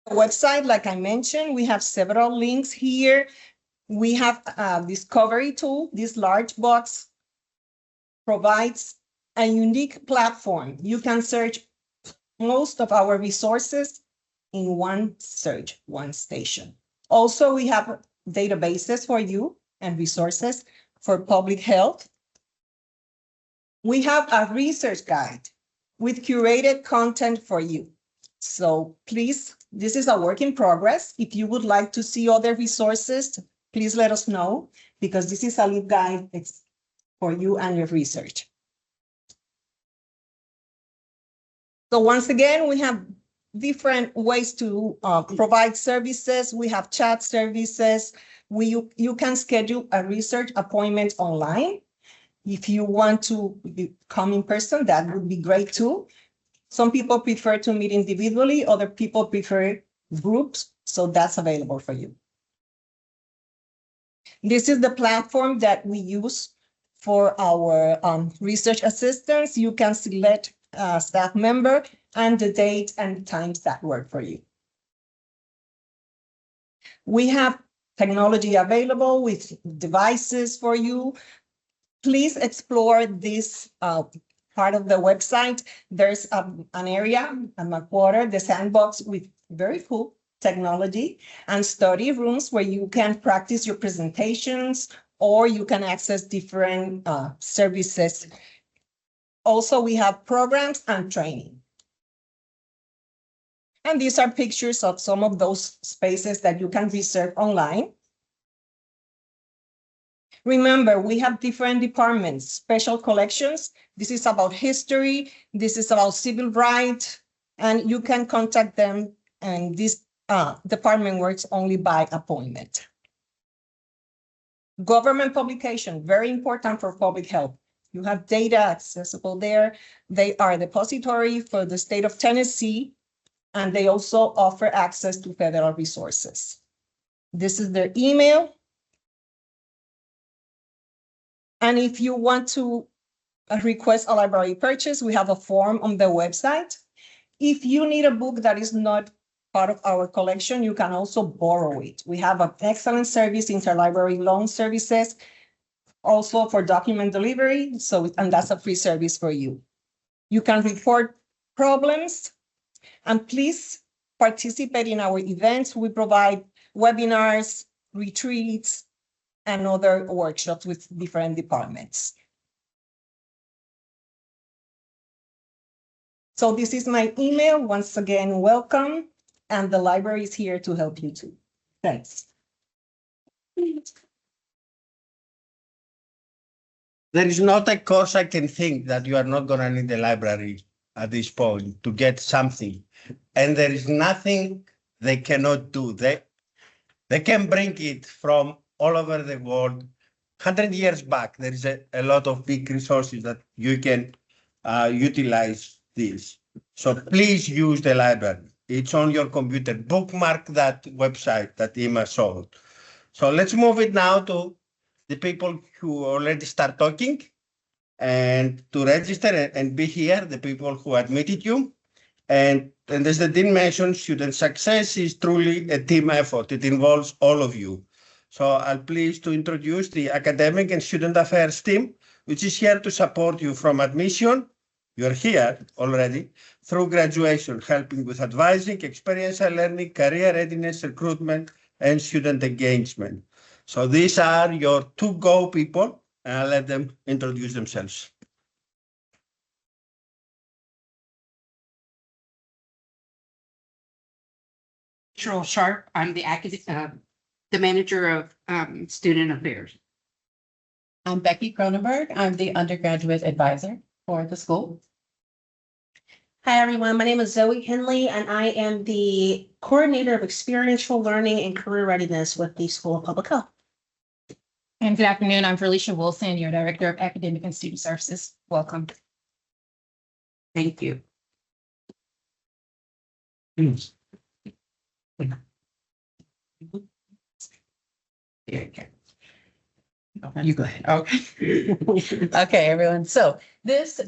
K: The website, like I mentioned, we have several links here. We have a discovery tool. This large box provides a unique platform. You can search most of our resources in one search, one station. Also, we have databases for you and resources for public health. We have a research guide with curated content for you. So please, this is a work in progress. If you would like to see other resources, please let us know, because this is a LibGuide. It's for you and your research. So once again, we have different ways to provide services. We have chat services. You can schedule a research appointment online. If you want to come in person, that would be great too. Some people prefer to meet individually, other people prefer groups, so that's available for you. This is the platform that we use for our research assistants. You can select a staff member and the date and times that work for you. We have technology available with devices for you. Please explore this part of the website. There's an area, a McWater, the sandbox with very cool technology and study rooms where you can practice your presentations or you can access different services. Also, we have programs and training. And these are pictures of some of those spaces that you can reserve online. Remember, we have different departments, special collections. This is about history. This is about civil rights. And you can contact them. And this department works only by appointment. Government publication, very important for public health. You have data accessible there. They are a depository for the state of Tennessee, and they also offer access to federal resources. This is their email. And if you want to request a library purchase, we have a form on the website. If you need a book that is not part of our collection, you can also borrow it. We have an excellent service, interlibrary loan services, also for document delivery. And that's a free service for you. You can report problems and please participate in our events. We provide webinars, retreats, and other workshops with different departments. So this is my email. Once again, welcome. And the library is here to help you too. Thanks.
A: There is not a course I can think that you are not going to need a library at this point to get something. And there is nothing they cannot do. They can bring it from all over the world. 100 years back, there is a lot of big resources that you can utilize this. So please use the library. It's on your computer. Bookmark that website that Emma showed. So let's move it now to the people who already start talking and to register and be here, the people who admitted you. And as the dean mentioned, student success is truly a team effort. It involves all of you. So I'm pleased to introduce the academic and student affairs team, which is here to support you from admission. You're here already through graduation, helping with advising, experiential learning, career readiness, recruitment, and student engagement. So these are your to-go people, and I'll let them introduce themselves.
L: Cheryl Sharp. I'm the manager of student affairs.
M: I'm Becky Cronenberg. I'm the undergraduate advisor for the school.
H: Hi, everyone. My name is Zoe Henley, and I am the coordinator of experiential learning and career readiness with the School of Public Health.
M: And good afternoon. I'm Felicia Wilson, your director of academic and student services. Welcome.
L: Thank you.
M: You go ahead. Okay. Okay, everyone. So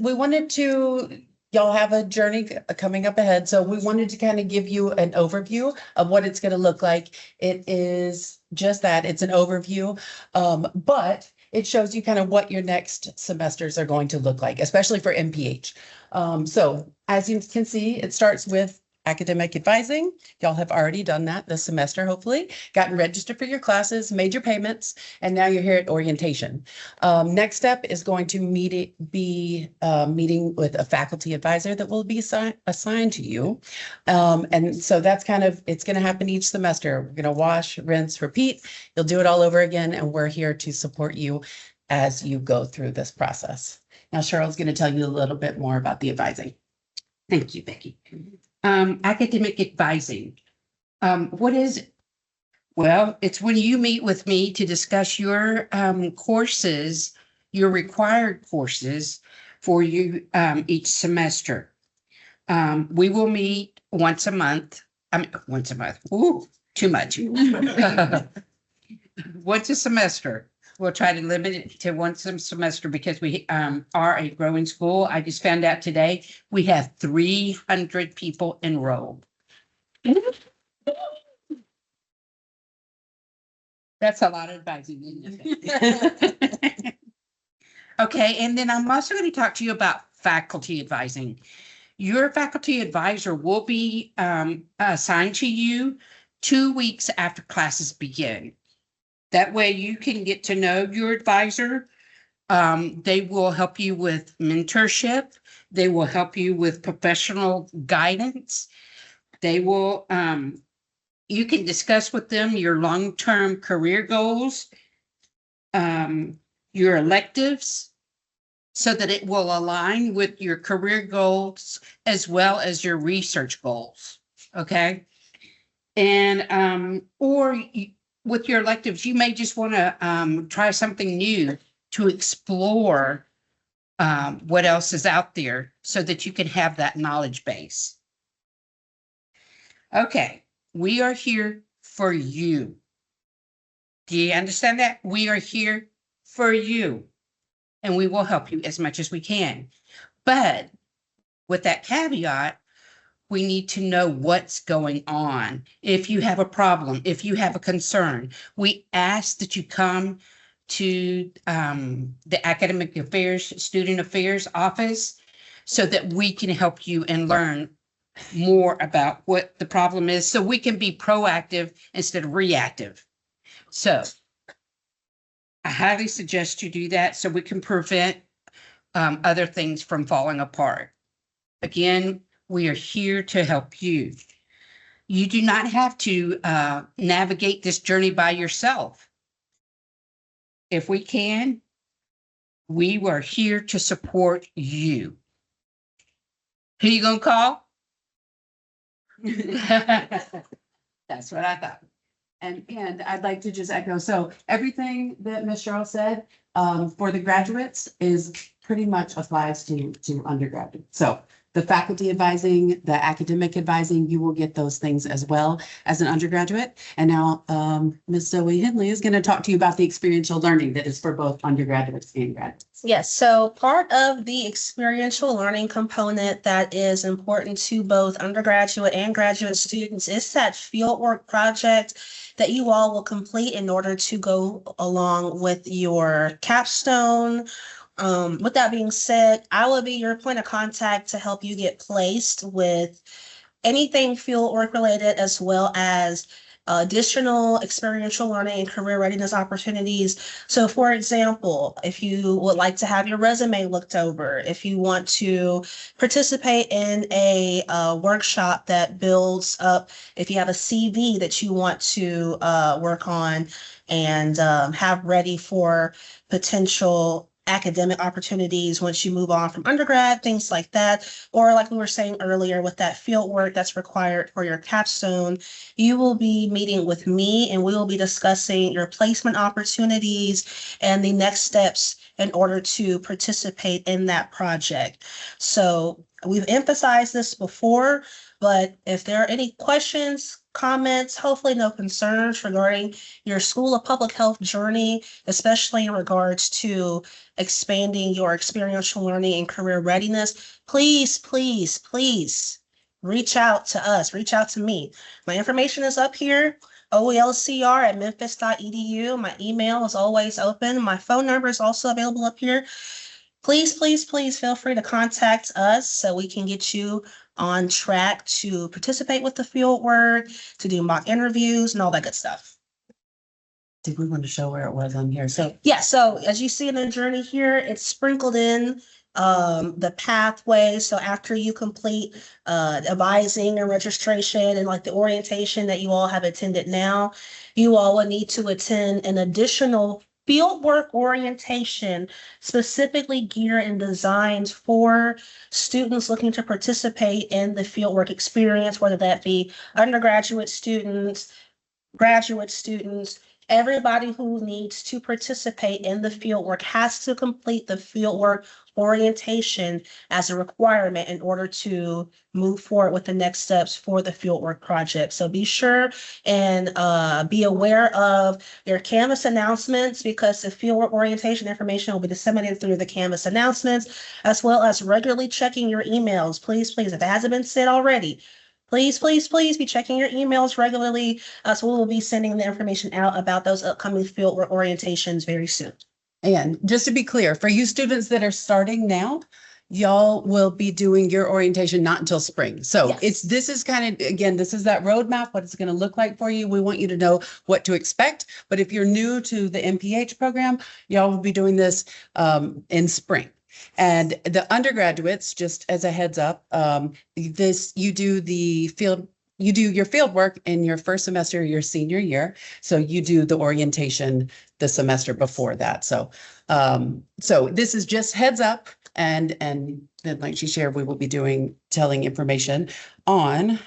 M: we wanted to, y'all have a journey coming up ahead. So we wanted to kind of give you an overview of what it's going to look like. It is just that, it's an overview, but it shows you kind of what your next semesters are going to look like, especially for MPH. So as you can see, it starts with academic advising. Y'all have already done that this semester, hopefully, gotten registered for your classes, made your payments, and now you're here at orientation. Next step is going to be meeting with a faculty advisor that will be assigned to you. And so that's kind of, it's going to happen each semester. We're going to wash, rinse, repeat. You'll do it all over again, and we're here to support you as you go through this process. Now, Cheryl's going to tell you a little bit more about the advising.
L: Thank you, Becky. Academic advising. What is it? Well, it's when you meet with me to discuss your courses, your required courses for you each semester. We will meet once a month. Once a month. Ooh, too much. Once a semester. We'll try to limit it to once a semester because we are a growing school. I just found out today we have 300 people enrolled. That's a lot of advising, isn't it? Okay, and then I'm also going to talk to you about faculty advising. Your faculty advisor will be assigned to you 2 weeks after classes begin. That way you can get to know your advisor. They will help you with mentorship. They will help you with professional guidance. They will, you can discuss with them your long-term career goals, your electives, so that it will align with your career goals as well as your research goals. Okay. And, with your electives, you may just want to try something new to explore what else is out there so that you can have that knowledge base. Okay, we are here for you. Do you understand that? We are here for you, and we will help you as much as we can. But with that caveat, we need to know what's going on. If you have a problem, if you have a concern, we ask that you come to the Academic Affairs, Student Affairs office so that we can help you and learn more about what the problem is so we can be proactive instead of reactive. So I highly suggest you do that so we can prevent other things from falling apart. Again, we are here to help you. You do not have to navigate this journey by yourself. If we can, we are here to support you. Who you gonna call? That's what I thought. And I'd like to just echo, so everything that Ms. Cheryl said for the graduates is pretty much applies to undergraduates. So the faculty advising, the academic advising, you will get those things as well as an undergraduate. And now Ms. Zoe Henley is going to talk to you about the experiential learning that is for both undergraduates and graduates.
N: Yes, so part of the experiential learning component that is important to both undergraduate and graduate students is that fieldwork project that you all will complete in order to go along with your capstone. With that being said, I will be your point of contact to help you get placed with anything fieldwork related, as well as additional experiential learning and career readiness opportunities. So for example, if you would like to have your resume looked over, if you want to participate in a workshop that builds up, if you have a CV that you want to work on and have ready for potential academic opportunities once you move on from undergrad, things like that. Or like we were saying earlier, with that field work that's required for your capstone, you will be meeting with me and we will be discussing your placement opportunities and the next steps in order to participate in that project. So we've emphasized this before, but if there are any questions, comments, hopefully no concerns regarding your School of Public Health journey, especially in regards to expanding your experiential learning and career readiness, please, please, please reach out to us, reach out to me. My information is up here, oelcr@memphis.edu. My email is always open. My phone number is also available up here. Please, please, please feel free to contact us so we can get you on track to participate with the field work, to do mock interviews and all that good stuff.
L: Did we want to show where it was on here? So
N: yeah, so as you see in the journey here, it's sprinkled in the pathway. So after you complete advising and registration and like the orientation that you all have attended now, you all will need to attend an additional fieldwork orientation specifically geared and designed for students looking to participate in the fieldwork experience, whether that be undergraduate students, graduate students. Everybody who needs to participate in the fieldwork has to complete the fieldwork orientation as a requirement in order to move forward with the next steps for the fieldwork project. So be sure and be aware of your Canvas announcements, because the fieldwork orientation information will be disseminated through the Canvas announcements, as well as regularly checking your emails. Please, if it hasn't been said already, please be checking your emails regularly. So we will be sending the information out about those upcoming fieldwork orientations very soon.
M: And just to be clear, for you students that are starting now, y'all will be doing your orientation not until spring. So
N: Yes.
M: this is kind of, again, this is that roadmap, what it's going to look like for you. We want you to know what to expect. But if you're new to the MPH program, y'all will be doing this in spring. And the undergraduates, just as a heads up, you do your field work in your first semester of your senior year. So you do the orientation the semester before that. So this is just heads up, and then like she shared, we will be telling information on.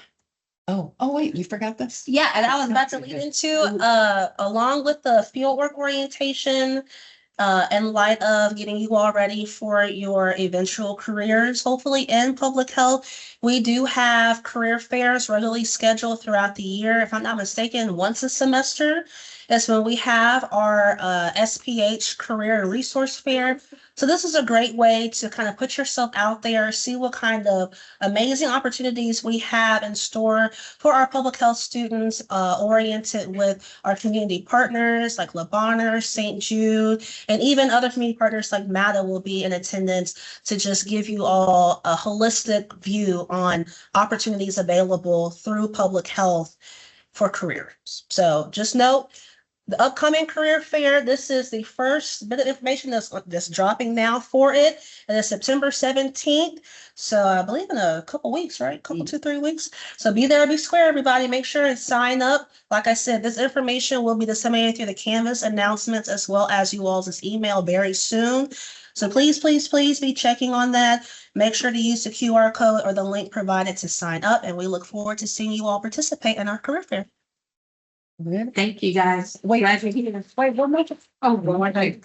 M: Oh, wait, you forgot this?
N: Yeah, and I was about to lead into, along with the fieldwork orientation, in light of getting you all ready for your eventual careers, hopefully in public health, we do have career fairs regularly scheduled throughout the year. If I'm not mistaken, once a semester is when we have our SPH Career Resource Fair. So this is a great way to kind of put yourself out there, see what kind of amazing opportunities we have in store for our public health students, oriented with our community partners like Le Bonheur, St. Jude, and even other community partners like MATA will be in attendance to just give you all a holistic view on opportunities available through public health for careers. So just note, the upcoming career fair, this is the first bit of information that's dropping now for it. And it's September 17th. So I believe in a couple weeks, right? 2-3 weeks. So be there, be square, everybody. Make sure and sign up. Like I said, this information will be disseminated through the Canvas announcements as well as you all's email very soon. So please be checking on that. Make sure to use the QR code or the link provided to sign up. And we look forward to seeing you all participate in our career fair.
L: Thank you, guys. Wait, one more. Oh, one more thing.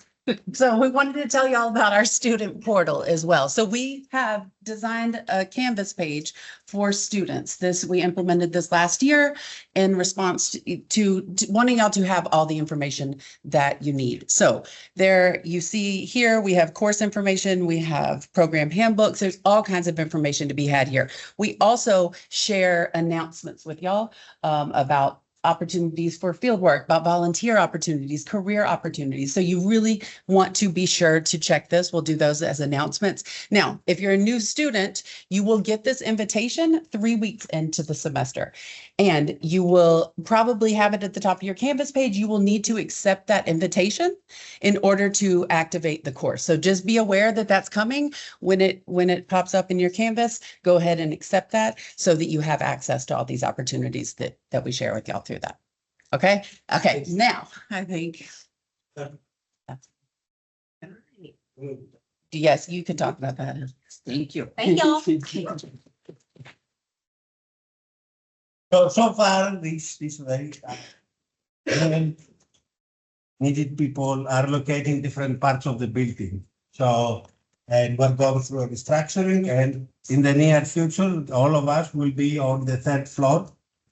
M: So we wanted to tell you all about our student portal as well. So we have designed a Canvas page for students. We implemented this last year in response to wanting y'all to have all the information that you need. So there you see here, we have course information, we have program handbooks. There's all kinds of information to be had here. We also share announcements with y'all about opportunities for fieldwork, about volunteer opportunities, career opportunities. So you really want to be sure to check this. We'll do those as announcements. Now, if you're a new student, you will get this invitation 3 weeks into the semester, and you will probably have it at the top of your Canvas page. You will need to accept that invitation in order to activate the course. So just be aware that that's coming when it pops up in your Canvas. Go ahead and accept that so that you have access to all these opportunities that we share with y'all through that. Okay. Now I think. Yes, you can talk about that.
L: Thank you.
N: Thank y'all.
A: So far, this very needed people are located in different parts of the building. So, and we're going through a restructuring, and in the near future, all of us will be on the 3rd floor,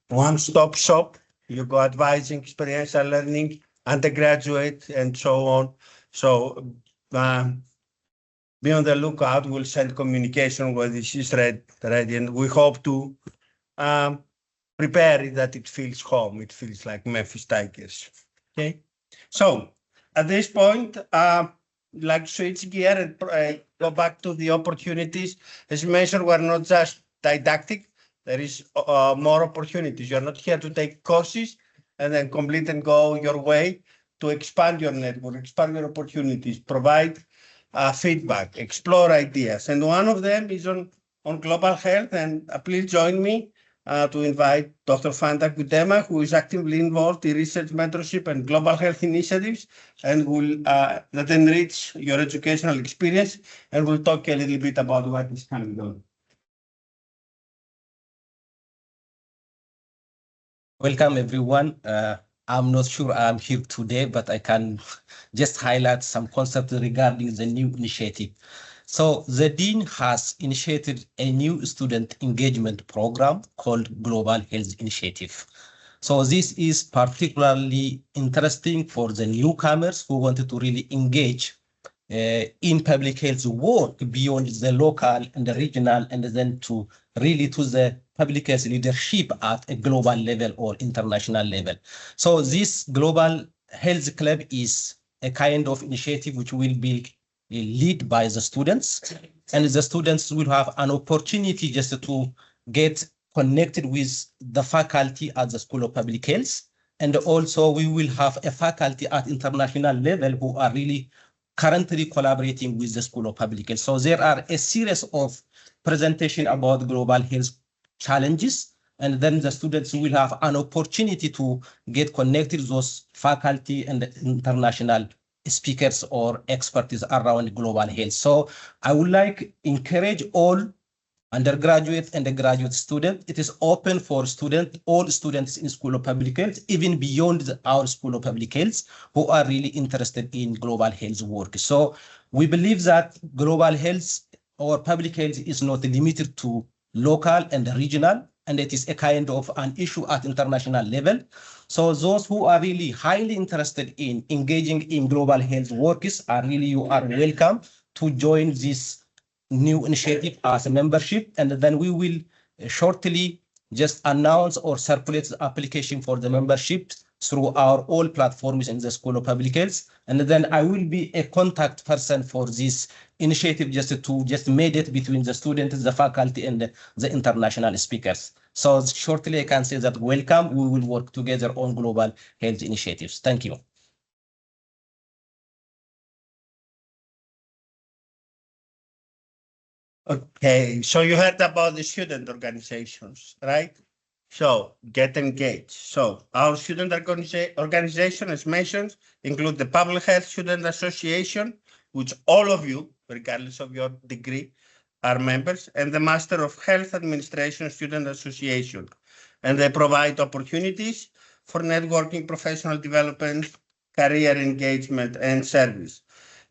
A: one-stop shop. You go advising, experiential learning, undergraduate, and so on. So be on the lookout. We'll send communication when this is ready, and we hope to prepare it that it feels home. It feels like Memphis Tigers. Okay. So at this point, like switch gear and go back to the opportunities. As mentioned, we're not just didactic. There is more opportunities. You're not here to take courses and then complete and go your way. To expand your network, expand your opportunities, provide feedback, explore ideas. And one of them is on global health. And please join me to invite Dr. Fanta Kudema, who is actively involved in research mentorship and global health initiatives, and will that enrich your educational experience, and we'll talk a little bit about what is coming on.
O: Welcome, everyone. I'm not sure I'm here today, but I can just highlight some concepts regarding the new initiative. So the Dean has initiated a new student engagement program called Global Health Initiative. So this is particularly interesting for the newcomers who wanted to really engage in public health work beyond the local and the regional, and then to really to the public health leadership at a global level or international level. So this Global Health Club is a kind of initiative which will be led by the students, and the students will have an opportunity just to get connected with the faculty at the School of Public Health. And also we will have a faculty at international level who are really currently collaborating with the School of Public Health. So there are a series of presentation about global health challenges, and then the students will have an opportunity to get connected with those faculty and international speakers or experts around global health. So I would like encourage all undergraduate and graduate students. It is open for all students in School of Public Health, even beyond our School of Public Health, who are really interested in global health work. So we believe that global health or public health is not limited to local and regional, and it is a kind of an issue at international level. So those who are really highly interested in engaging in global health works you are welcome to join this new initiative as a membership, and then we will shortly just announce or circulate the application for the membership through our all platforms in the School of Public Health. And then I will be a contact person for this initiative just mediate between the students, the faculty, and the international speakers. So shortly I can say that welcome, we will work together on global health initiatives. Thank you.
A: Okay, so you heard about the student organizations, right? So get engaged. So our student organization, as mentioned, include the Public Health Student Association, which all of you, regardless of your degree, are members, and the Master of Health Administration Student Association. And they provide opportunities for networking, professional development, career engagement, and service.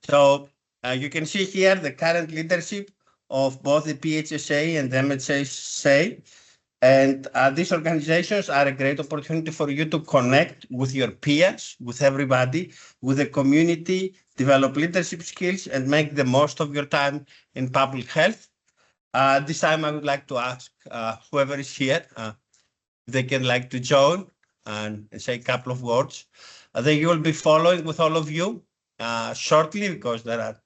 A: So you can see here the current leadership of both the PHSA and the MHSA. And these organizations are a great opportunity for you to connect with your peers, with everybody, with the community, develop leadership skills, and make the most of your time in public health. This time I would like to ask whoever is here, if they can like to join and say a couple of words. Then you will be following with all of you shortly, because there are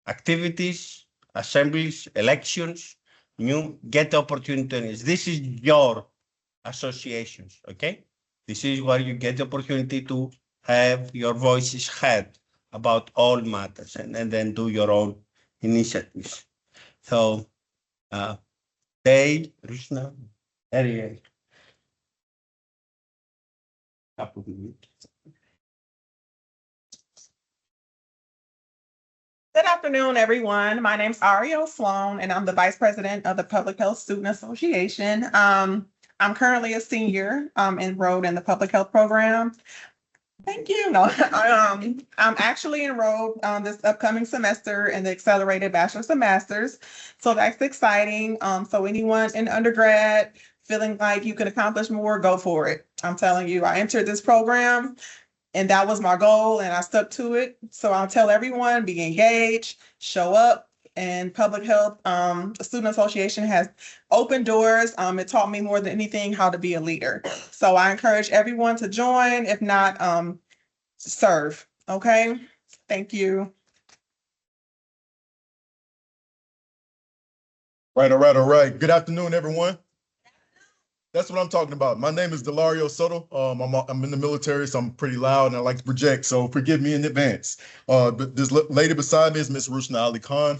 A: activities, assemblies, elections. You get the opportunities. This is your associations, okay? This is where you get the opportunity to have your voices heard about all matters, and then do your own initiatives. So, Dave, Krishna, Ariel.
P: Good afternoon, everyone. My name is Ariel Sloan, and I'm the Vice President of the Public Health Student Association. I'm currently a senior enrolled in the public health program. Thank you. No, I'm actually enrolled this upcoming semester in the accelerated bachelor's and master's. So that's exciting. So anyone in undergrad feeling like you can accomplish more, go for it. I'm telling you, I entered this program and that was my goal, and I stuck to it. So I'll tell everyone, be engaged, show up, and Public Health Student Association has opened doors. It taught me more than anything how to be a leader. So I encourage everyone to join, if not serve, okay? Thank you.
Q: Right, all right, all right. Good afternoon, everyone. That's what I'm talking about. My name is Delario Soto. I'm in the military, so I'm pretty loud and I like to project, so forgive me in advance. But this lady beside me is Ms. Rushna Ali Khan.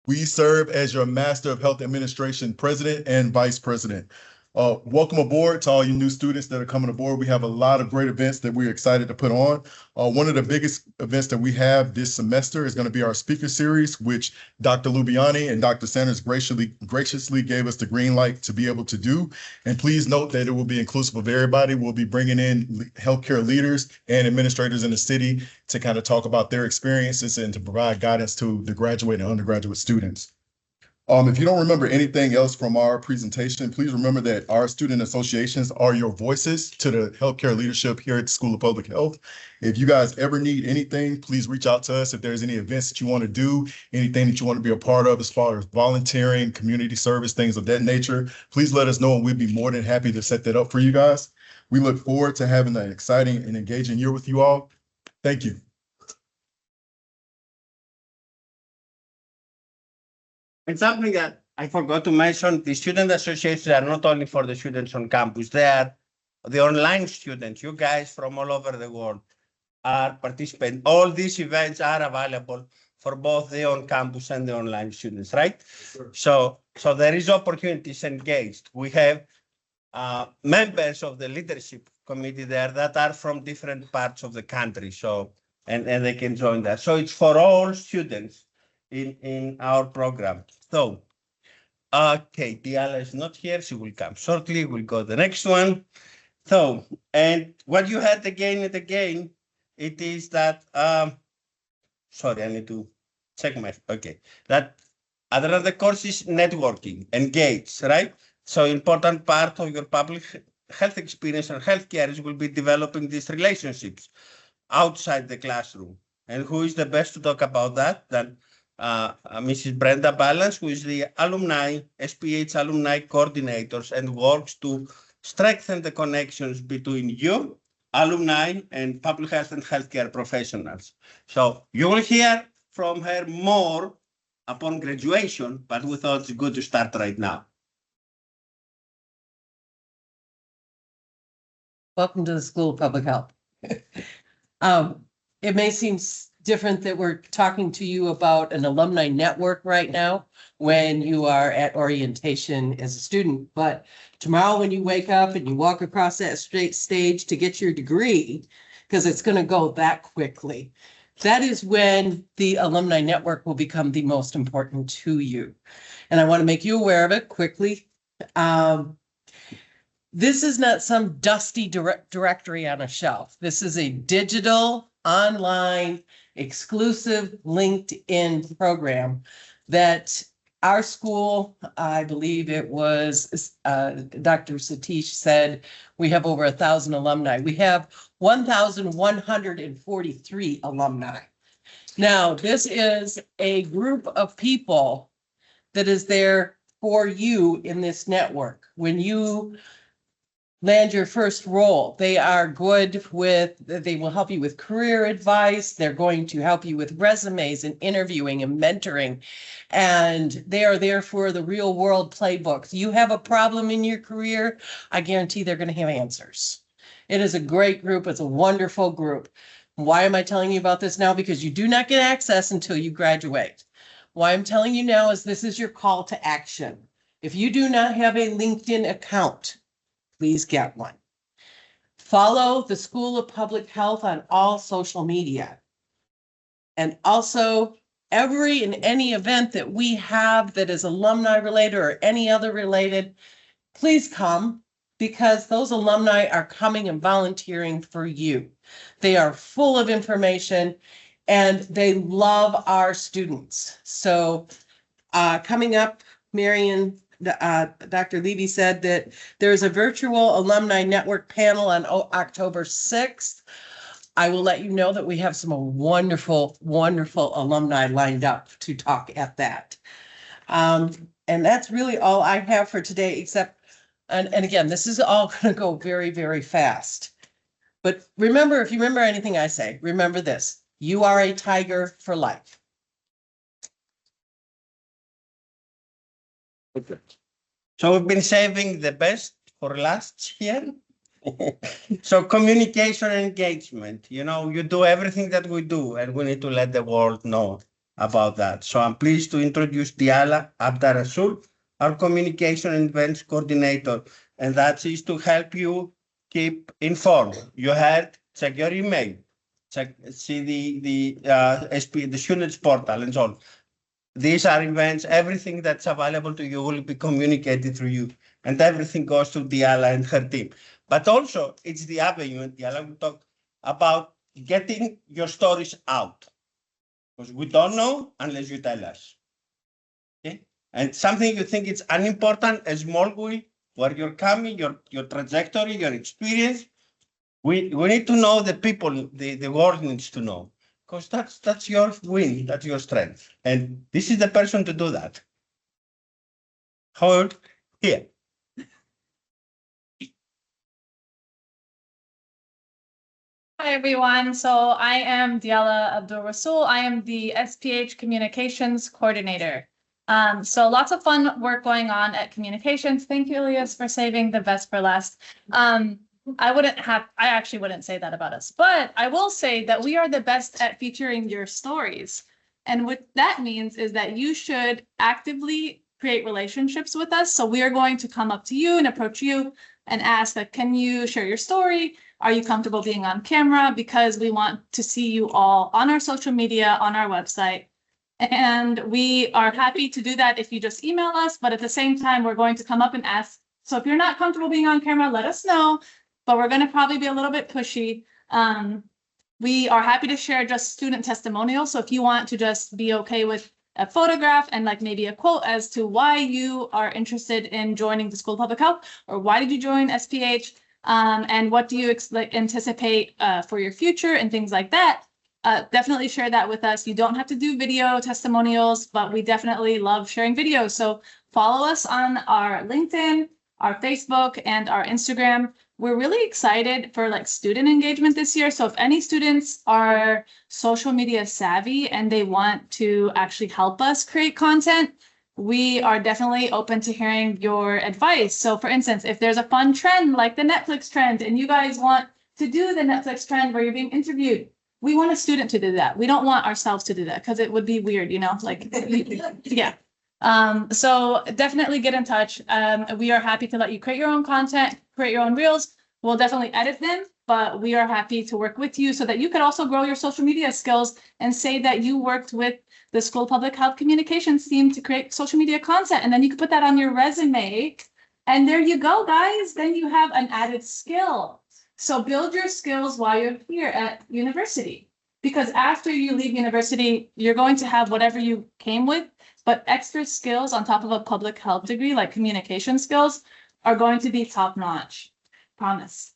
Q: We serve as your Master of Health Administration President and Vice President. Welcome aboard to all you new students that are coming aboard. We have a lot of great events that we're excited to put on. One of the biggest events that we have this semester is going to be our speaker series, which Dr. Lubiani and Dr. Sanders graciously gave us the green light to be able to do. And please note that it will be inclusive of everybody. We'll be bringing in healthcare leaders and administrators in the city to kind of talk about their experiences and to provide guidance to the graduate and undergraduate students. If you don't remember anything else from our presentation, please remember that our student associations are your voices to the healthcare leadership here at the School of Public Health. If you guys ever need anything, please reach out to us. If there's any events that you want to do, anything that you want to be a part of as far as volunteering, community service, things of that nature, please let us know and we'd be more than happy to set that up for you guys. We look forward to having an exciting and engaging year with you all. Thank you.
A: And something that I forgot to mention, the student associations are not only for the students on campus, they are the online students. You guys from all over the world are participating. All these events are available for both the on-campus and the online students, right? Sure. So there is opportunities engaged. We have members of the leadership committee there that are from different parts of the country. So, and they can join that. So it's for all students in our program. So, okay, Diala is not here. She will come shortly. We'll go to the next one. So, and what you had again and again, it is that, sorry, I need to check my, okay, that other course is networking, engage, right? So important part of your public health experience and healthcare is will be developing these relationships outside the classroom. And who is the best to talk about that than Mrs. Brenda Balance, who is the alumni, SPH alumni coordinators and works to strengthen the connections between you, alumni, and public health and healthcare professionals. So you will hear from her more upon graduation, but we thought it's good to start right now.
M: Welcome to the School of Public Health. It may seem different that we're talking to you about an alumni network right now when you are at orientation as a student, but tomorrow when you wake up and you walk across that straight stage to get your degree, because it's going to go that quickly, that is when the alumni network will become the most important to you. And I want to make you aware of it quickly. This is not some dusty directory on a shelf. This is a digital, online, exclusive LinkedIn program that our school, I believe it was Dr. Satish said, we have over 1,000 alumni. We have 1,143 alumni. Now, this is a group of people that is there for you in this network. When you land your first role, they are good with, they will help you with career advice. They're going to help you with resumes and interviewing and mentoring. And they are there for the real world playbooks. You have a problem in your career, I guarantee they're going to have answers. It is a great group. It's a wonderful group. Why am I telling you about this now? Because you do not get access until you graduate. Why I'm telling you now is this is your call to action. If you do not have a LinkedIn account, please get one. Follow the School of Public Health on all social media. And also every and any event that we have that is alumni related or any other related, please come because those alumni are coming and volunteering for you. They are full of information and they love our students. So coming up, Marion, Dr. Levy said that there's a virtual alumni network panel on October 6th. I will let you know that we have some wonderful, wonderful alumni lined up to talk at that. And that's really all I have for today, except, and again, this is all going to go very, very fast. But remember, if you remember anything I say, remember this, you are a tiger for life.
A: Okay. So we've been saving the best for last here. So communication and engagement, you know, you do everything that we do and we need to let the world know about that. So I'm pleased to introduce Diala Abdarasul, our communication and events coordinator and that is to help you keep informed. You had check your email, see the students portal and so on. These are events, everything that's available to you will be communicated through you, and everything goes to Diala and her team. But also, it's the avenue, and Diala will talk about getting your stories out, because we don't know unless you tell us. Okay? And something you think it's unimportant, a small wheel, where you're coming, your trajectory, your experience. We need to know the people, the world needs to know, because that's your win, that's your strength. And this is the person to do that. Hold here.
R: Hi, everyone. So I am Diala Abdul Rasul. I am the SPH Communications Coordinator. So lots of fun work going on at Communications. Thank you, Elias, for saving the best for last. I actually wouldn't say that about us, but I will say that we are the best at featuring your stories. And what that means is that you should actively create relationships with us. So we are going to come up to you and approach you and ask that, can you share your story? Are you comfortable being on camera? Because we want to see you all on our social media, on our website. And we are happy to do that if you just email us. But at the same time, we're going to come up and ask. So if you're not comfortable being on camera, let us know. But we're going to probably be a little bit pushy. We are happy to share just student testimonials. So if you want to just be okay with a photograph and like maybe a quote as to why you are interested in joining the School of Public Health, or why did you join SPH, and what do you anticipate for your future and things like that, definitely share that with us. You don't have to do video testimonials, but we definitely love sharing videos. So follow us on our LinkedIn, our Facebook, and our Instagram. We're really excited for like student engagement this year. So if any students are social media savvy and they want to actually help us create content, we are definitely open to hearing your advice. So for instance, if there's a fun trend like the Netflix trend and you guys want to do the Netflix trend where you're being interviewed, we want a student to do that. We don't want ourselves to do that because it would be weird, you know, like, yeah. So definitely get in touch. We are happy to let you create your own content, create your own reels. We'll definitely edit them, but we are happy to work with you so that you could also grow your social media skills and say that you worked with the School of Public Health Communications team to create social media content. And then you can put that on your resume. And there you go, guys. Then you have an added skill. So build your skills while you're here at university, because after you leave university, you're going to have whatever you came with, but extra skills on top of a public health degree, like communication skills, are going to be top notch. Promise.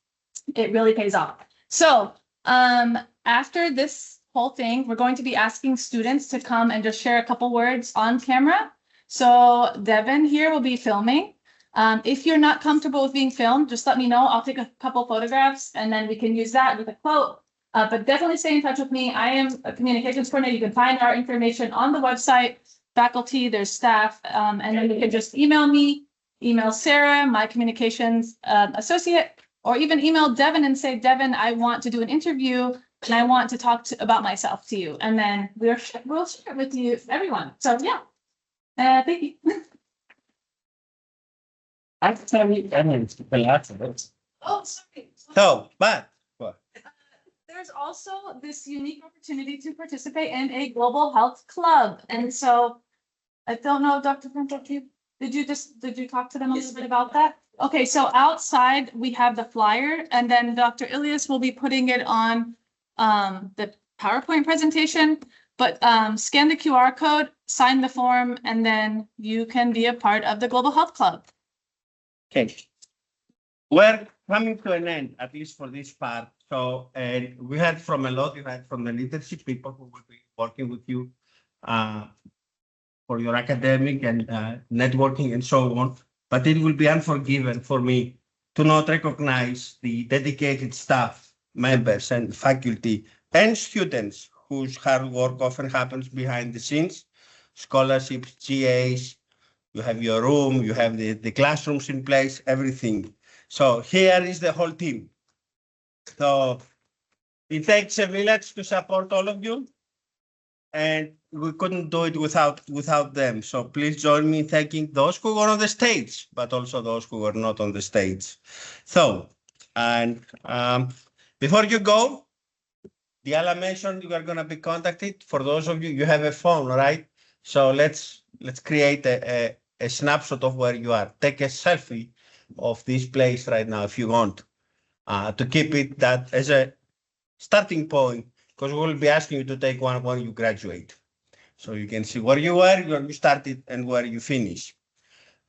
R: It really pays off. So after this whole thing, we're going to be asking students to come and just share a couple words on camera. So Devin here will be filming. If you're not comfortable with being filmed, just let me know. I'll take a couple photographs and then we can use that with a quote. But definitely stay in touch with me. I am a communications coordinator. You can find our information on the website, faculty, there's staff, and then you can just email me, email Sarah, my communications associate, or even email Devin and say, Devin, I want to do an interview and I want to talk about myself to you. And then we'll share it with you, everyone. So yeah, thank you.
L: I have to tell you, I mean, the last of it.
R: Oh, sorry.
A: So, but what?
R: There's also this unique opportunity to participate in a global health club. And so I don't know, Dr. Pinto, did you talk to them a little bit about that? Okay, so outside we have the flyer, and then Dr. Ilias will be putting it on the PowerPoint presentation, but scan the QR code, sign the form, and then you can be a part of the Global Health Club.
A: Okay. We're coming to an end, at least for this part. So we heard from a lot, you heard from the leadership people who will be working with you for your academic and networking and so on. But it will be unforgiven for me to not recognize the dedicated staff, members and faculty and students whose hard work often happens behind the scenes, scholarships, GAs, you have your room, you have the classrooms in place, everything. So here is the whole team. So it takes a village to support all of you. And we couldn't do it without them. So please join me in thanking those who were on the stage, but also those who were not on the stage. So, and before you go, Diala mentioned you are going to be contacted. For those of you, you have a phone, right? So let's create a snapshot of where you are. Take a selfie of this place right now if you want, to keep it that as a starting point, because we will be asking you to take one when you graduate. So you can see where you were, where you started, and where you finish.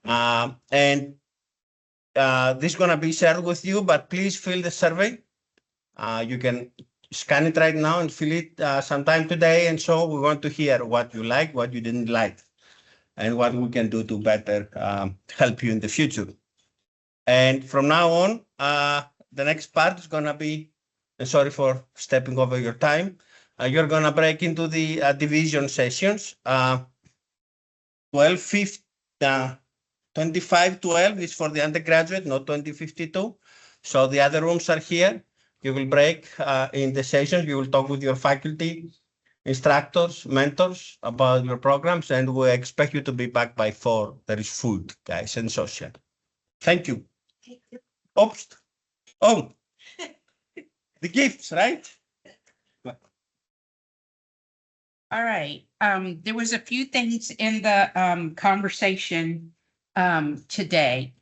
A: This is going to be shared with you, but please fill the survey. You can scan it right now and fill it sometime today. And so we want to hear what you like, what you didn't like, and what we can do to better help you in the future. And from now on, the next part is going to be, and sorry for stepping over your time, you're going to break into the division sessions. 2512 is for the undergraduate, not 2052. So the other rooms are here. You will break in the sessions. You will talk with your faculty, instructors, mentors about your programs, and we expect you to be back by 4. There is food, guys, and social. Thank you. Oops. Oh, the gifts, right?
L: All right. There was a few things in the conversation today,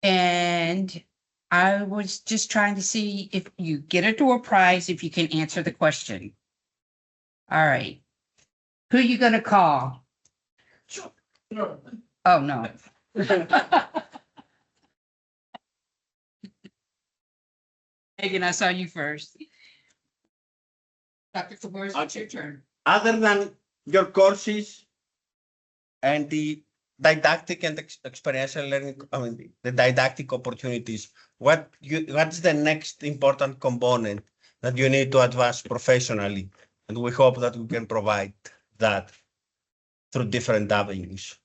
L: and I was just trying to see if you get a door prize if you can answer the question. All right. Who are you going to call? Oh, no. Megan, I saw you first. Dr. Kavouris, it's your turn.
A: Other than your courses and the didactic and experiential learning, I mean, the didactic opportunities, what's the next important component that you need to advance professionally? And we hope that we can provide that through different avenues.